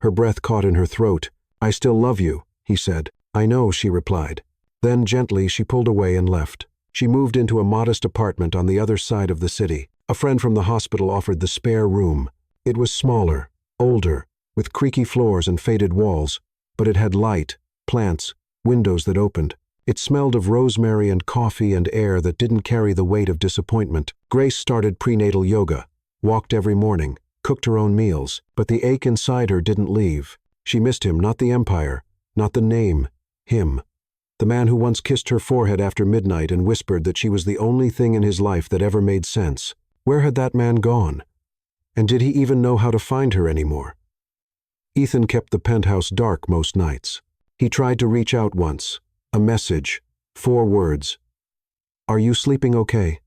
her breath caught in her throat. "I still love you," he said. "I know," she replied. Then gently she pulled away and left. She moved into a modest apartment on the other side of the city. A friend from the hospital offered the spare room. It was smaller, older, with creaky floors and faded walls, but it had light, plants, windows that opened. It smelled of rosemary and coffee and air that didn't carry the weight of disappointment. Grace started prenatal yoga, walked every morning, cooked her own meals, but the ache inside her didn't leave. She missed him, not the empire, not the name, him. The man who once kissed her forehead after midnight and whispered that she was the only thing in his life that ever made sense. Where had that man gone? And did he even know how to find her anymore? Ethan kept the penthouse dark most nights. He tried to reach out once. A message, 4 words. "Are you sleeping okay?"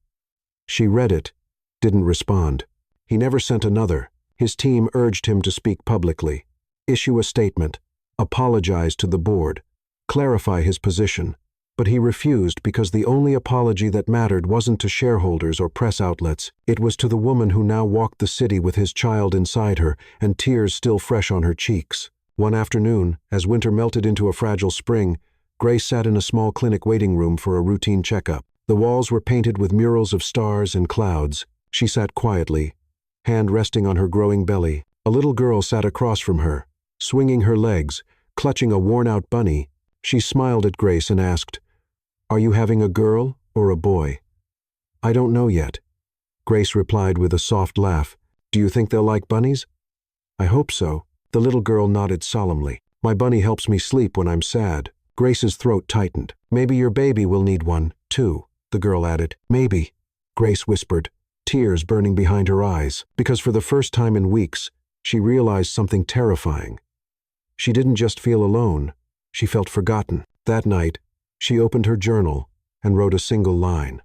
She read it, didn't respond. He never sent another. His team urged him to speak publicly, issue a statement, apologize to the board, clarify his position. But he refused because the only apology that mattered wasn't to shareholders or press outlets. It was to the woman who now walked the city with his child inside her and tears still fresh on her cheeks. One afternoon, as winter melted into a fragile spring, Grace sat in a small clinic waiting room for a routine checkup. The walls were painted with murals of stars and clouds. She sat quietly, hand resting on her growing belly. A little girl sat across from her, swinging her legs, clutching a worn-out bunny. She smiled at Grace and asked, "Are you having a girl or a boy?" "I don't know yet." Grace replied with a soft laugh. "Do you think they'll like bunnies?" "I hope so." The little girl nodded solemnly. "My bunny helps me sleep when I'm sad." Grace's throat tightened. "Maybe your baby will need one, too," the girl added. "Maybe," Grace whispered, tears burning behind her eyes, because for the first time in weeks, she realized something terrifying. She didn't just feel alone, she felt forgotten. That night, She opened her journal and wrote a single line.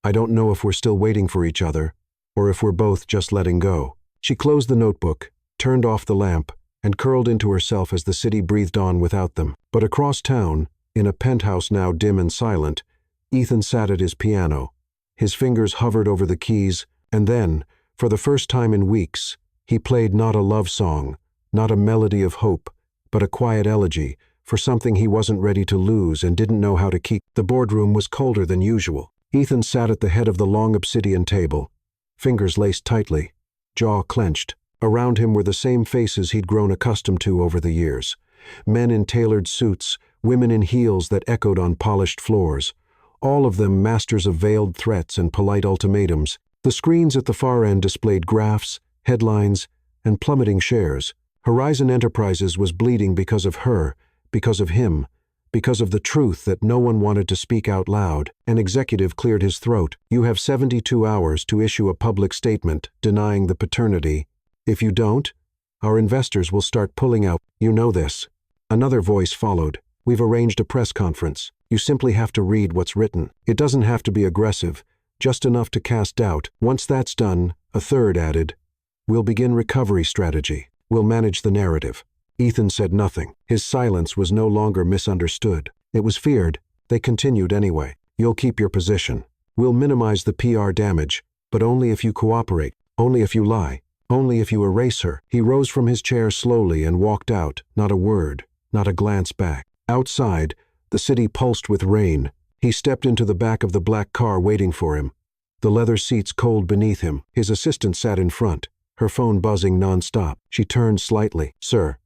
I don't know if we're still waiting for each other, or if we're both just letting go. She closed the notebook, turned off the lamp, and curled into herself as the city breathed on without them. But across town, in a penthouse now dim and silent, Ethan sat at his piano. His fingers hovered over the keys, and then, for the first time in weeks, he played not a love song, not a melody of hope, but a quiet elegy for something he wasn't ready to lose and didn't know how to keep. The boardroom was colder than usual. Ethan sat at the head of the long obsidian table, fingers laced tightly, jaw clenched. Around him were the same faces he'd grown accustomed to over the years. Men in tailored suits, women in heels that echoed on polished floors, all of them masters of veiled threats and polite ultimatums. The screens at the far end displayed graphs, headlines, and plummeting shares. Horizon Enterprises was bleeding because of her, because of him, because of the truth that no one wanted to speak out loud. An executive cleared his throat. You have 72 hours to issue a public statement denying the paternity. If you don't, our investors will start pulling out. You know this. Another voice followed. We've arranged a press conference. You simply have to read what's written. It doesn't have to be aggressive, just enough to cast doubt. Once that's done, a third added, we'll begin recovery strategy. We'll manage the narrative. Ethan said nothing. His silence was no longer misunderstood. It was feared. They continued anyway. You'll keep your position. We'll minimize the PR damage, but only if you cooperate, only if you lie, only if you erase her. He rose from his chair slowly and walked out, not a word, not a glance back. Outside, the city pulsed with rain. He stepped into the back of the black car waiting for him, the leather seats cold beneath him. His assistant sat in front, her phone buzzing nonstop. She turned slightly. Sir,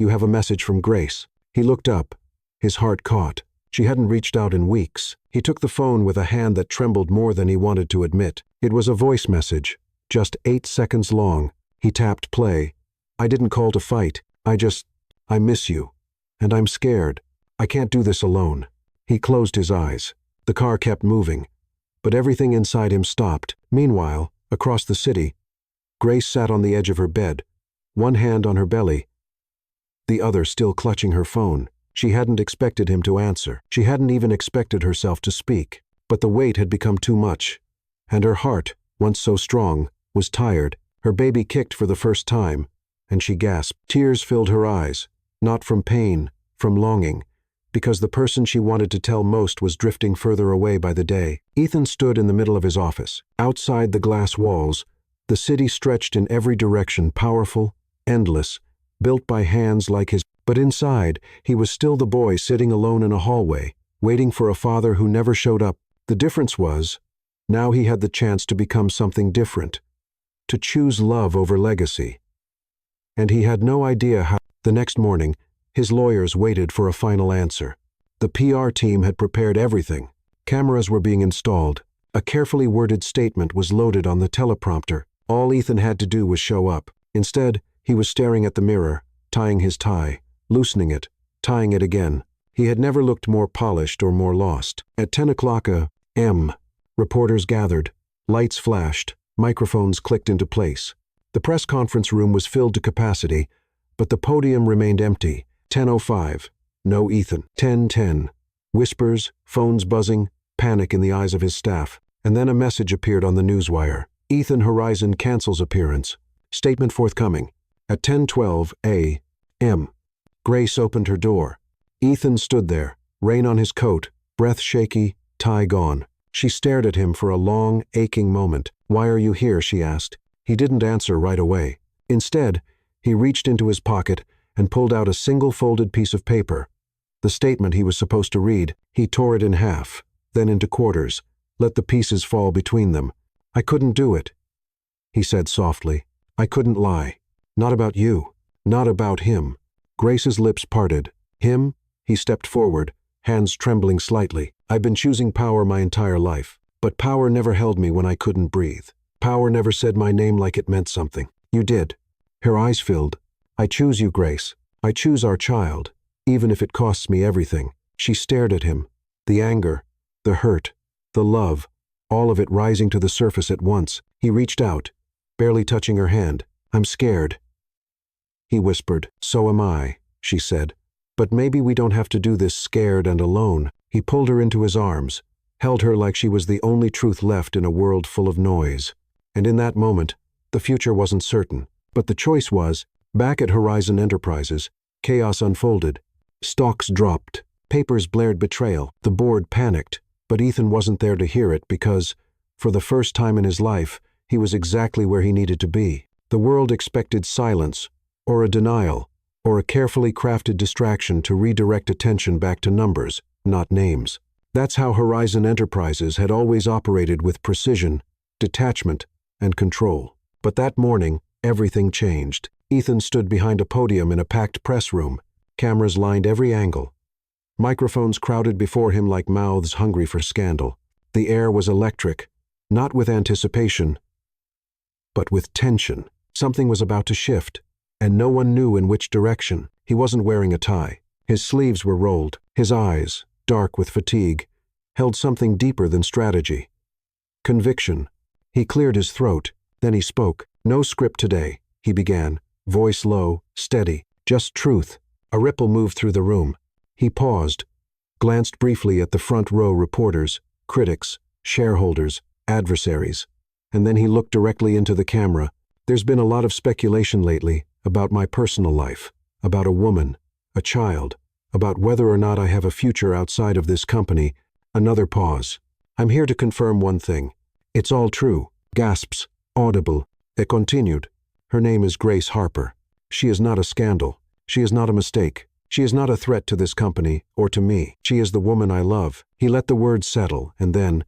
you have a message from Grace. He looked up, his heart caught. She hadn't reached out in weeks. He took the phone with a hand that trembled more than he wanted to admit. It was a voice message, just 8 seconds long. He tapped play. I didn't call to fight. I miss you. And I'm scared. I can't do this alone. He closed his eyes. The car kept moving, but everything inside him stopped. Meanwhile, across the city, Grace sat on the edge of her bed, one hand on her belly, the other still clutching her phone. She hadn't expected him to answer. She hadn't even expected herself to speak. But the weight had become too much, and her heart, once so strong, was tired. Her baby kicked for the first time, and she gasped. Tears filled her eyes, not from pain, from longing, because the person she wanted to tell most was drifting further away by the day. Ethan stood in the middle of his office. Outside the glass walls, the city stretched in every direction, powerful, endless, built by hands like his. But inside, he was still the boy sitting alone in a hallway, waiting for a father who never showed up. The difference was, now he had the chance to become something different, to choose love over legacy. And he had no idea how. The next morning, his lawyers waited for a final answer. The PR team had prepared everything. Cameras were being installed. A carefully worded statement was loaded on the teleprompter. All Ethan had to do was show up. Instead, he was staring at the mirror, tying his tie, loosening it, tying it again. He had never looked more polished or more lost. At 10 o'clock a.m., reporters gathered, lights flashed, microphones clicked into place. The press conference room was filled to capacity, but the podium remained empty. 10:05, no Ethan. 10:10, whispers, phones buzzing, panic in the eyes of his staff. And then a message appeared on the newswire. Ethan Horizon cancels appearance. Statement forthcoming. At 10:12 a.m., Grace opened her door. Ethan stood there, rain on his coat, breath shaky, tie gone. She stared at him for a long, aching moment. Why are you here? She asked. He didn't answer right away. Instead, he reached into his pocket and pulled out a single folded piece of paper. The statement he was supposed to read. He tore it in half, then into quarters, let the pieces fall between them. I couldn't do it, he said softly. I couldn't lie. Not about you. Not about him. Grace's lips parted. Him? He stepped forward, hands trembling slightly. I've been choosing power my entire life, but power never held me when I couldn't breathe. Power never said my name like it meant something. You did. Her eyes filled. I choose you, Grace. I choose our child, even if it costs me everything. She stared at him. The anger, the hurt, the love, all of it rising to the surface at once. He reached out, barely touching her hand. I'm scared, he whispered. So am I, she said. But maybe we don't have to do this scared and alone. He pulled her into his arms, held her like she was the only truth left in a world full of noise. And in that moment, the future wasn't certain. But the choice was. Back at Horizon Enterprises, chaos unfolded. Stocks dropped. Papers blared betrayal. The board panicked. But Ethan wasn't there to hear it because, for the first time in his life, he was exactly where he needed to be. The world expected silence, or a denial, or a carefully crafted distraction to redirect attention back to numbers, not names. That's how Horizon Enterprises had always operated, with precision, detachment, and control. But that morning, everything changed. Ethan stood behind a podium in a packed press room. Cameras lined every angle. Microphones crowded before him like mouths hungry for scandal. The air was electric, not with anticipation, but with tension. Something was about to shift, and no one knew in which direction. He wasn't wearing a tie. His sleeves were rolled. His eyes, dark with fatigue, held something deeper than strategy. Conviction. He cleared his throat. Then he spoke. "No script today," he began, voice low, steady, just truth. A ripple moved through the room. He paused, glanced briefly at the front row reporters, critics, shareholders, adversaries, and then he looked directly into the camera. "There's been a lot of speculation lately about my personal life, about a woman, a child, about whether or not I have a future outside of this company." Another pause. "I'm here to confirm one thing. It's all true." Gasps, audible. It continued. "Her name is Grace Harper. She is not a scandal. She is not a mistake. She is not a threat to this company or to me. She is the woman I love." He let the words settle, and then,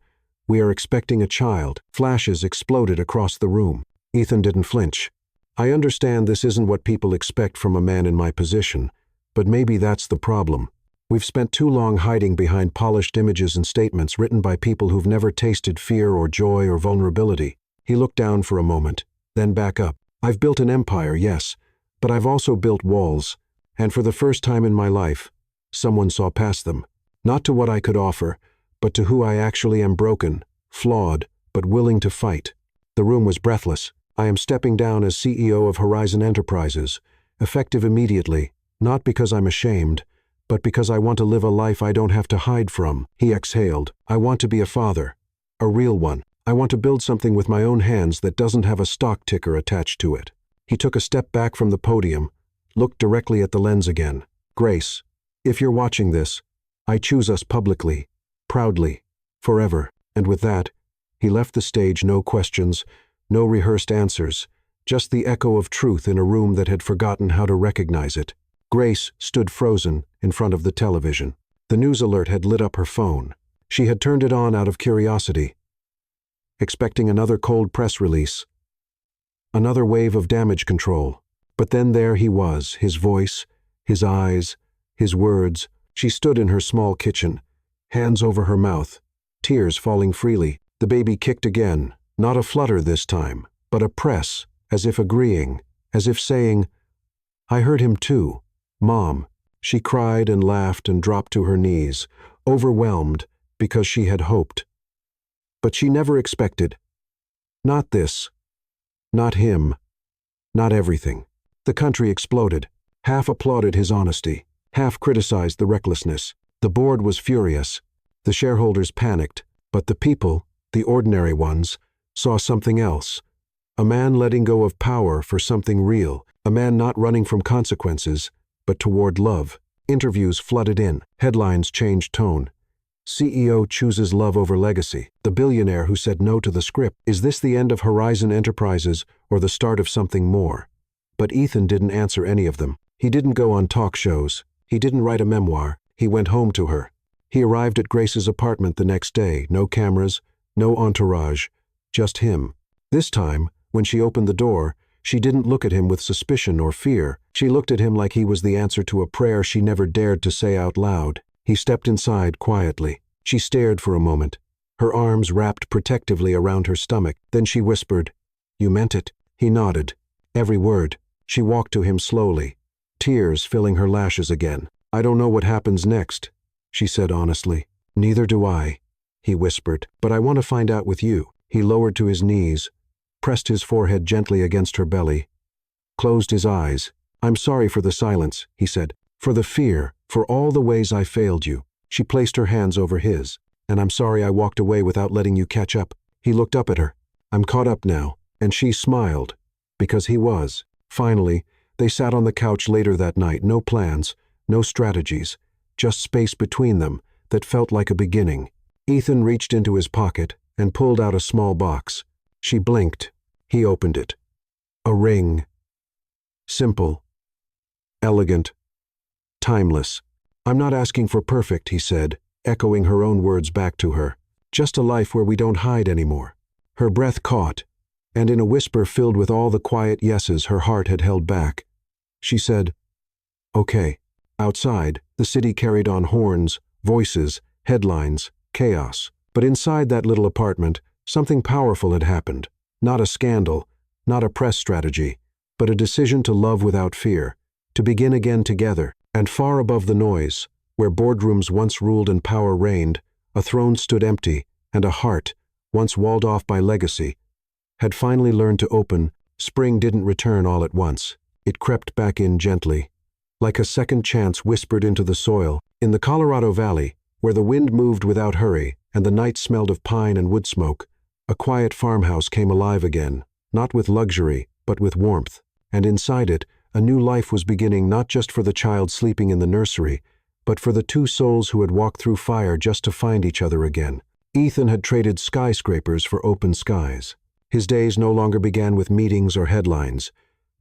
"We are expecting a child." Flashes exploded across the room. Ethan didn't flinch. "I understand this isn't what people expect from a man in my position, but maybe that's the problem. We've spent too long hiding behind polished images and statements written by people who've never tasted fear or joy or vulnerability." He looked down for a moment, then back up. "I've built an empire, yes, but I've also built walls, and for the first time in my life, someone saw past them. Not to what I could offer, but to who I actually am: broken, flawed, but willing to fight." The room was breathless. "I am stepping down as CEO of Horizon Enterprises, effective immediately, not because I'm ashamed, but because I want to live a life I don't have to hide from." He exhaled. "I want to be a father, a real one. I want to build something with my own hands that doesn't have a stock ticker attached to it." He took a step back from the podium, looked directly at the lens again. "Grace, if you're watching this, I choose us publicly, proudly, forever." And with that, he left the stage. No questions, no rehearsed answers, just the echo of truth in a room that had forgotten how to recognize it. Grace stood frozen in front of the television. The news alert had lit up her phone. She had turned it on out of curiosity, expecting another cold press release, another wave of damage control. But then there he was, his voice, his eyes, his words. She stood in her small kitchen, hands over her mouth, tears falling freely. The baby kicked again, not a flutter this time, but a press, as if agreeing, as if saying, "I heard him too, Mom." She cried and laughed and dropped to her knees, overwhelmed because she had hoped. But she never expected. Not this. Not him. Not everything. The country exploded. Half applauded his honesty. Half criticized the recklessness. The board was furious. The shareholders panicked. But the people, the ordinary ones, saw something else. A man letting go of power for something real. A man not running from consequences, but toward love. Interviews flooded in. Headlines changed tone. CEO chooses love over legacy. The billionaire who said no to the script. Is this the end of Horizon Enterprises or the start of something more? But Ethan didn't answer any of them. He didn't go on talk shows. He didn't write a memoir. He went home to her. He arrived at Grace's apartment the next day. No cameras, no entourage, just him. This time, when she opened the door, she didn't look at him with suspicion or fear. She looked at him like he was the answer to a prayer she never dared to say out loud. He stepped inside quietly. She stared for a moment, her arms wrapped protectively around her stomach. Then she whispered, "You meant it?" He nodded. Every word. She walked to him slowly, tears filling her lashes again. "I don't know what happens next," she said honestly. "Neither do I," he whispered. "But I want to find out with you." He lowered to his knees, pressed his forehead gently against her belly, closed his eyes. "I'm sorry for the silence," he said. "For the fear, For all the ways I failed you." She placed her hands over his. "And I'm sorry I walked away without letting you catch up." He looked up at her. "I'm caught up now." And she smiled, because he was. Finally, they sat on the couch later that night, no plans, no strategies, just space between them that felt like a beginning. Ethan reached into his pocket and pulled out a small box. She blinked. He opened it. A ring. Simple. Elegant. Timeless. "I'm not asking for perfect," he said, echoing her own words back to her. "Just a life where we don't hide anymore." Her breath caught, and in a whisper filled with all the quiet yeses her heart had held back, she said, "Okay." Outside, the city carried on horns, voices, headlines, chaos. But inside that little apartment, something powerful had happened. Not a scandal, not a press strategy, but a decision to love without fear, to begin again together. And far above the noise, where boardrooms once ruled and power reigned, a throne stood empty, and a heart, once walled off by legacy, had finally learned to open. Spring didn't return all at once. It crept back in gently, like a second chance whispered into the soil. In the Colorado Valley, where the wind moved without hurry and the night smelled of pine and wood smoke, a quiet farmhouse came alive again, not with luxury, but with warmth. And inside it, a new life was beginning, not just for the child sleeping in the nursery, but for the two souls who had walked through fire just to find each other again. Ethan had traded skyscrapers for open skies. His days no longer began with meetings or headlines,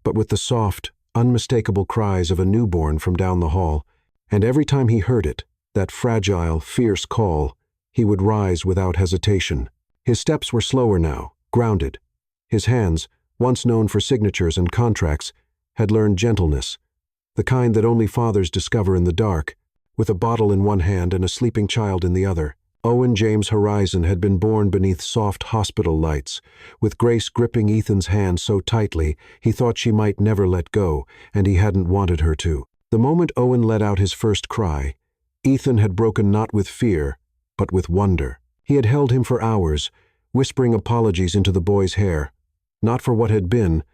but with the soft, unmistakable cries of a newborn from down the hall. And every time he heard it, that fragile, fierce call, he would rise without hesitation. His steps were slower now, grounded. His hands, once known for signatures and contracts, had learned gentleness, the kind that only fathers discover in the dark, with a bottle in one hand and a sleeping child in the other. Owen James Horizon had been born beneath soft hospital lights, with Grace gripping Ethan's hand so tightly he thought she might never let go, and he hadn't wanted her to. The moment Owen let out his first cry, Ethan had broken not with fear, but with wonder. He had held him for hours, whispering apologies into the boy's hair, not for what had been,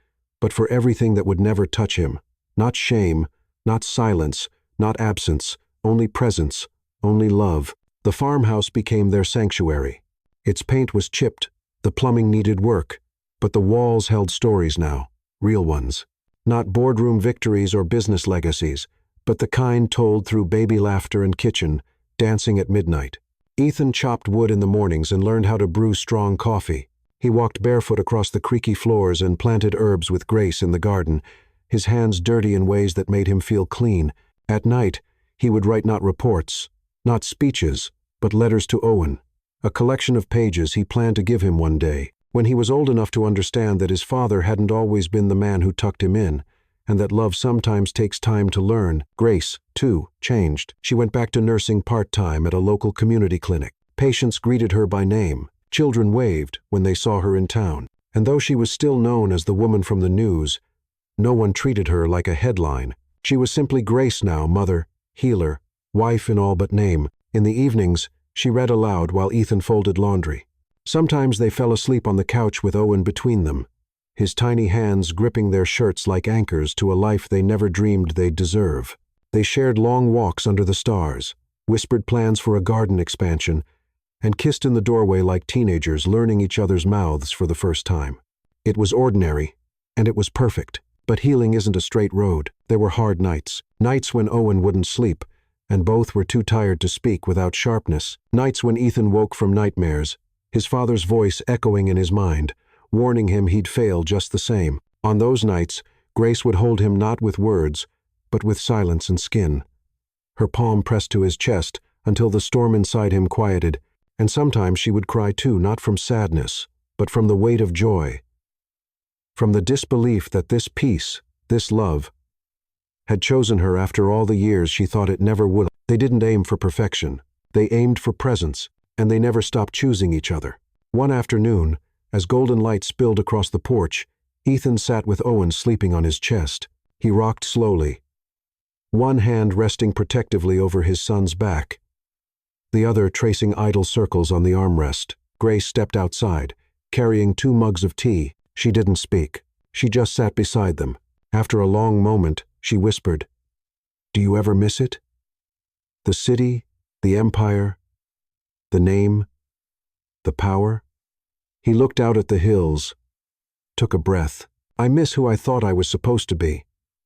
but for everything that would never touch him. Not shame, not silence, not absence, only presence, only love. The farmhouse became their sanctuary. Its paint was chipped, the plumbing needed work, but the walls held stories now, real ones. Not boardroom victories or business legacies, but the kind told through baby laughter and kitchen, dancing at midnight. Ethan chopped wood in the mornings and learned how to brew strong coffee. He walked barefoot across the creaky floors and planted herbs with Grace in the garden, his hands dirty in ways that made him feel clean. At night, he would write not reports, not speeches, but letters to Owen, a collection of pages he planned to give him one day, when he was old enough to understand that his father hadn't always been the man who tucked him in, and that love sometimes takes time to learn. Grace, too, changed. She went back to nursing part-time at a local community clinic. Patients greeted her by name. Children waved when they saw her in town. And though she was still known as the woman from the news, no one treated her like a headline. She was simply Grace now, mother, healer, wife in all but name. In the evenings, she read aloud while Ethan folded laundry. Sometimes they fell asleep on the couch with Owen between them, his tiny hands gripping their shirts like anchors to a life they never dreamed they'd deserve. They shared long walks under the stars, whispered plans for a garden expansion, and kissed in the doorway like teenagers learning each other's mouths for the first time. It was ordinary, and it was perfect. But healing isn't a straight road. There were hard nights. Nights when Owen wouldn't sleep, and both were too tired to speak without sharpness. Nights when Ethan woke from nightmares, his father's voice echoing in his mind, warning him he'd fail just the same. On those nights, Grace would hold him not with words, but with silence and skin. Her palm pressed to his chest until the storm inside him quieted, and sometimes she would cry too, not from sadness, but from the weight of joy, from the disbelief that this peace, this love, had chosen her after all the years she thought it never would. They didn't aim for perfection. They aimed for presence, and they never stopped choosing each other. One afternoon, as golden light spilled across the porch, Ethan sat with Owen sleeping on his chest. He rocked slowly, one hand resting protectively over his son's back, the other tracing idle circles on the armrest. Grace stepped outside, carrying 2 mugs of tea. She didn't speak. She just sat beside them. After a long moment, she whispered, "Do you ever miss it?" The city, the empire, the name, the power. He looked out at the hills, took a breath. I miss who I thought I was supposed to be,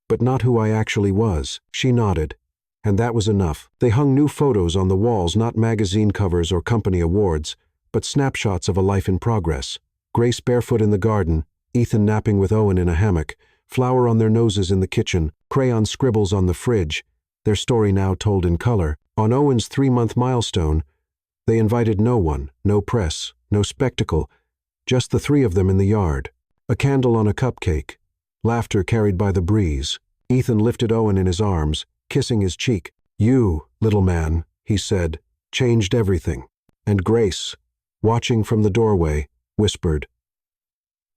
but not who I actually was. She nodded, and that was enough. They hung new photos on the walls, not magazine covers or company awards, but snapshots of a life in progress. Grace barefoot in the garden, Ethan napping with Owen in a hammock, flour on their noses in the kitchen, crayon scribbles on the fridge, their story now told in color. On Owen's 3-month milestone, they invited no one, no press, no spectacle, just the three of them in the yard. A candle on a cupcake, laughter carried by the breeze. Ethan lifted Owen in his arms, kissing his cheek. "You, little man," he said, "changed everything." And Grace, watching from the doorway, whispered,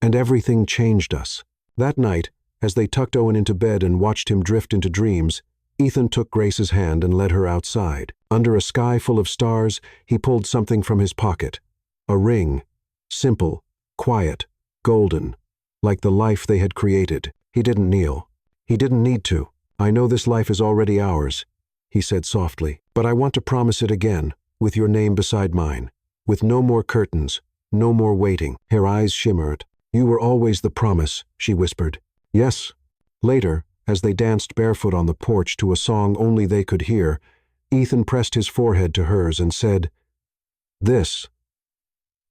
"And everything changed us." That night, as they tucked Owen into bed and watched him drift into dreams, Ethan took Grace's hand and led her outside. Under a sky full of stars, he pulled something from his pocket. A ring, simple, quiet, golden, like the life they had created. He didn't kneel. He didn't need to. "I know this life is already ours," he said softly, "but I want to promise it again, with your name beside mine, with no more curtains, no more waiting." Her eyes shimmered. "You were always the promise," she whispered. "Yes." Later, as they danced barefoot on the porch to a song only they could hear, Ethan pressed his forehead to hers and said, This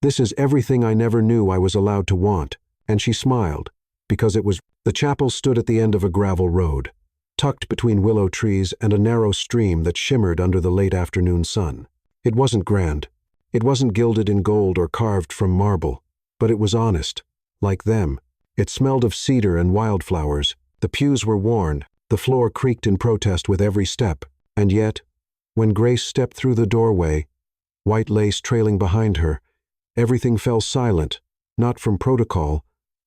is everything I never knew I was allowed to want." And she smiled, because it was. The chapel stood at the end of a gravel road, tucked between willow trees and a narrow stream that shimmered under the late afternoon sun. It wasn't grand. It wasn't gilded in gold or carved from marble, but it was honest, like them. It smelled of cedar and wildflowers. The pews were worn, the floor creaked in protest with every step, and yet, when Grace stepped through the doorway, white lace trailing behind her, everything fell silent, not from protocol,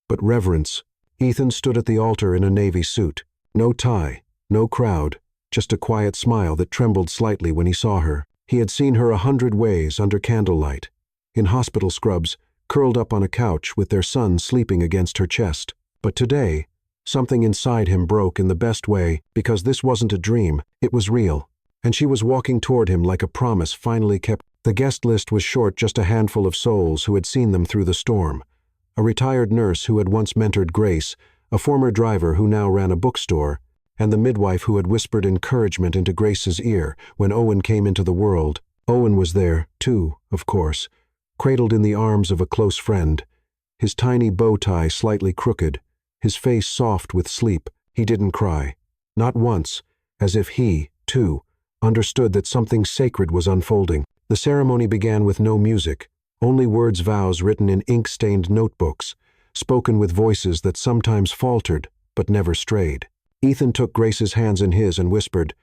but reverence. Ethan stood at the altar in a navy suit. No tie, no crowd, just a quiet smile that trembled slightly when he saw her. He had seen her 100 ways under candlelight, in hospital scrubs, curled up on a couch with their son sleeping against her chest. But today, something inside him broke in the best way, because this wasn't a dream, it was real. And she was walking toward him like a promise finally kept. The guest list was short, just a handful of souls who had seen them through the storm. A retired nurse who had once mentored Grace, a former driver who now ran a bookstore, and the midwife who had whispered encouragement into Grace's ear when Owen came into the world. Owen was there, too, of course, cradled in the arms of a close friend, his tiny bow tie slightly crooked, his face soft with sleep. He didn't cry. Not once, as if he, too, understood that something sacred was unfolding. The ceremony began with no music, only words, vows written in ink-stained notebooks, spoken with voices that sometimes faltered but never strayed. Ethan took Grace's hands in his and whispered,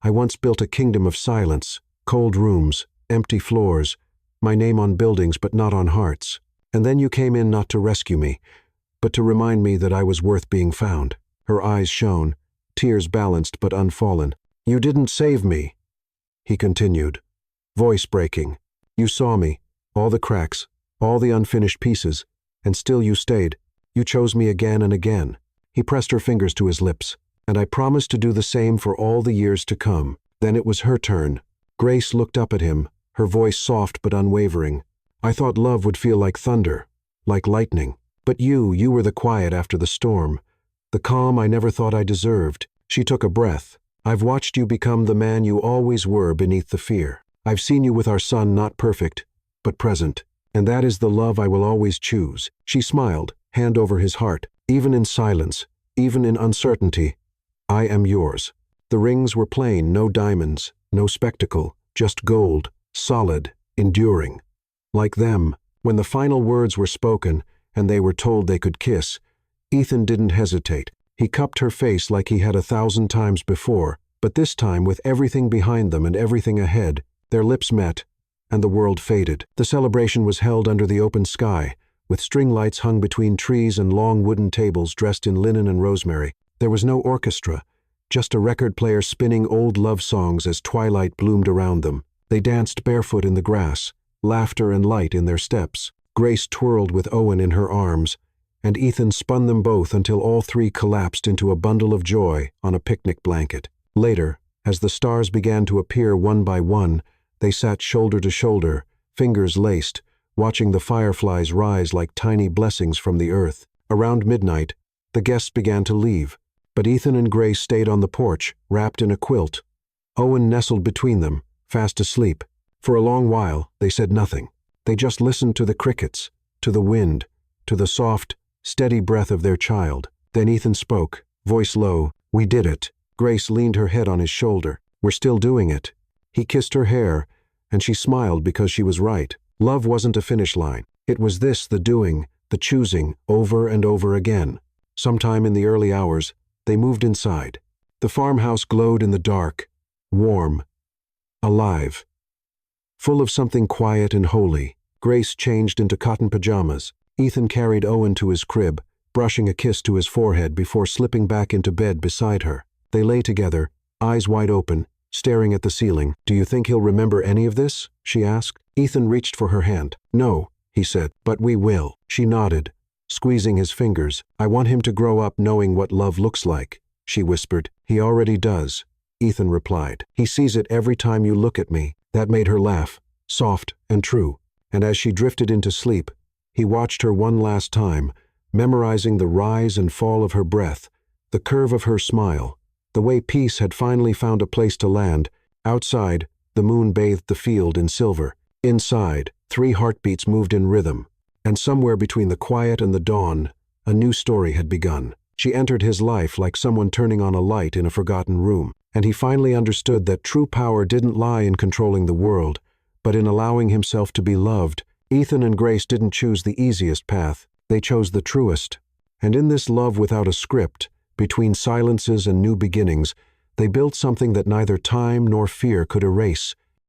"I once built a kingdom of silence, cold rooms, empty floors, my name on buildings but not on hearts. And then you came in not to rescue me, but to remind me that I was worth being found." Her eyes shone, tears balanced but unfallen. "You didn't save me," he continued, voice breaking. "You saw me, all the cracks, all the unfinished pieces, and still you stayed. You chose me again and again." He pressed her fingers to his lips. "And I promised to do the same for all the years to come." Then it was her turn. Grace looked up at him, her voice soft but unwavering. "I thought love would feel like thunder, like lightning. But you were the quiet after the storm, the calm I never thought I deserved." She took a breath. "I've watched you become the man you always were beneath the fear. I've seen you with our son, not perfect, but present. And that is the love I will always choose." She smiled, hand over his heart. "Even in silence, even in uncertainty, I am yours." The rings were plain, no diamonds, no spectacle, just gold, solid, enduring. Like them, when the final words were spoken and they were told they could kiss, Ethan didn't hesitate. He cupped her face like he had 1,000 times before, but this time with everything behind them and everything ahead. Their lips met, and the world faded. The celebration was held under the open sky, with string lights hung between trees and long wooden tables dressed in linen and rosemary. There was no orchestra, just a record player spinning old love songs as twilight bloomed around them. They danced barefoot in the grass, laughter and light in their steps. Grace twirled with Owen in her arms, and Ethan spun them both until all three collapsed into a bundle of joy on a picnic blanket. Later, As the stars began to appear one by one, they sat shoulder to shoulder, fingers laced, watching the fireflies rise like tiny blessings from the earth. Around midnight, the guests began to leave, but Ethan and Grace stayed on the porch, wrapped in a quilt. Owen nestled between them, fast asleep. For a long while, they said nothing. They just listened to the crickets, to the wind, to the soft, steady breath of their child. Then Ethan spoke, voice low, "We did it." Grace leaned her head on his shoulder. "We're still doing it." He kissed her hair, and she smiled because she was right. Love wasn't a finish line. It was this, the doing, the choosing, over and over again. Sometime in the early hours, they moved inside. The farmhouse glowed in the dark, warm, alive, full of something quiet and holy. Grace changed into cotton pajamas. Ethan carried Owen to his crib, brushing a kiss to his forehead before slipping back into bed beside her. They lay together, eyes wide open, staring at the ceiling. "Do you think he'll remember any of this?" she asked. Ethan reached for her hand. "No," he said, "but we will." She nodded, squeezing his fingers. "I want him to grow up knowing what love looks like," she whispered. "He already does," Ethan replied. "He sees it every time you look at me." That made her laugh, soft and true. And as she drifted into sleep, he watched her one last time, memorizing the rise and fall of her breath, the curve of her smile, the way peace had finally found a place to land. Outside, the moon bathed the field in silver. Inside, 3 heartbeats moved in rhythm. And somewhere between the quiet and the dawn, a new story had begun. She entered his life like someone turning on a light in a forgotten room. And he finally understood that true power didn't lie in controlling the world, but in allowing himself to be loved. Ethan and Grace didn't choose the easiest path. They chose the truest. And in this love without a script, between silences and new beginnings, they built something that neither time nor fear could erase.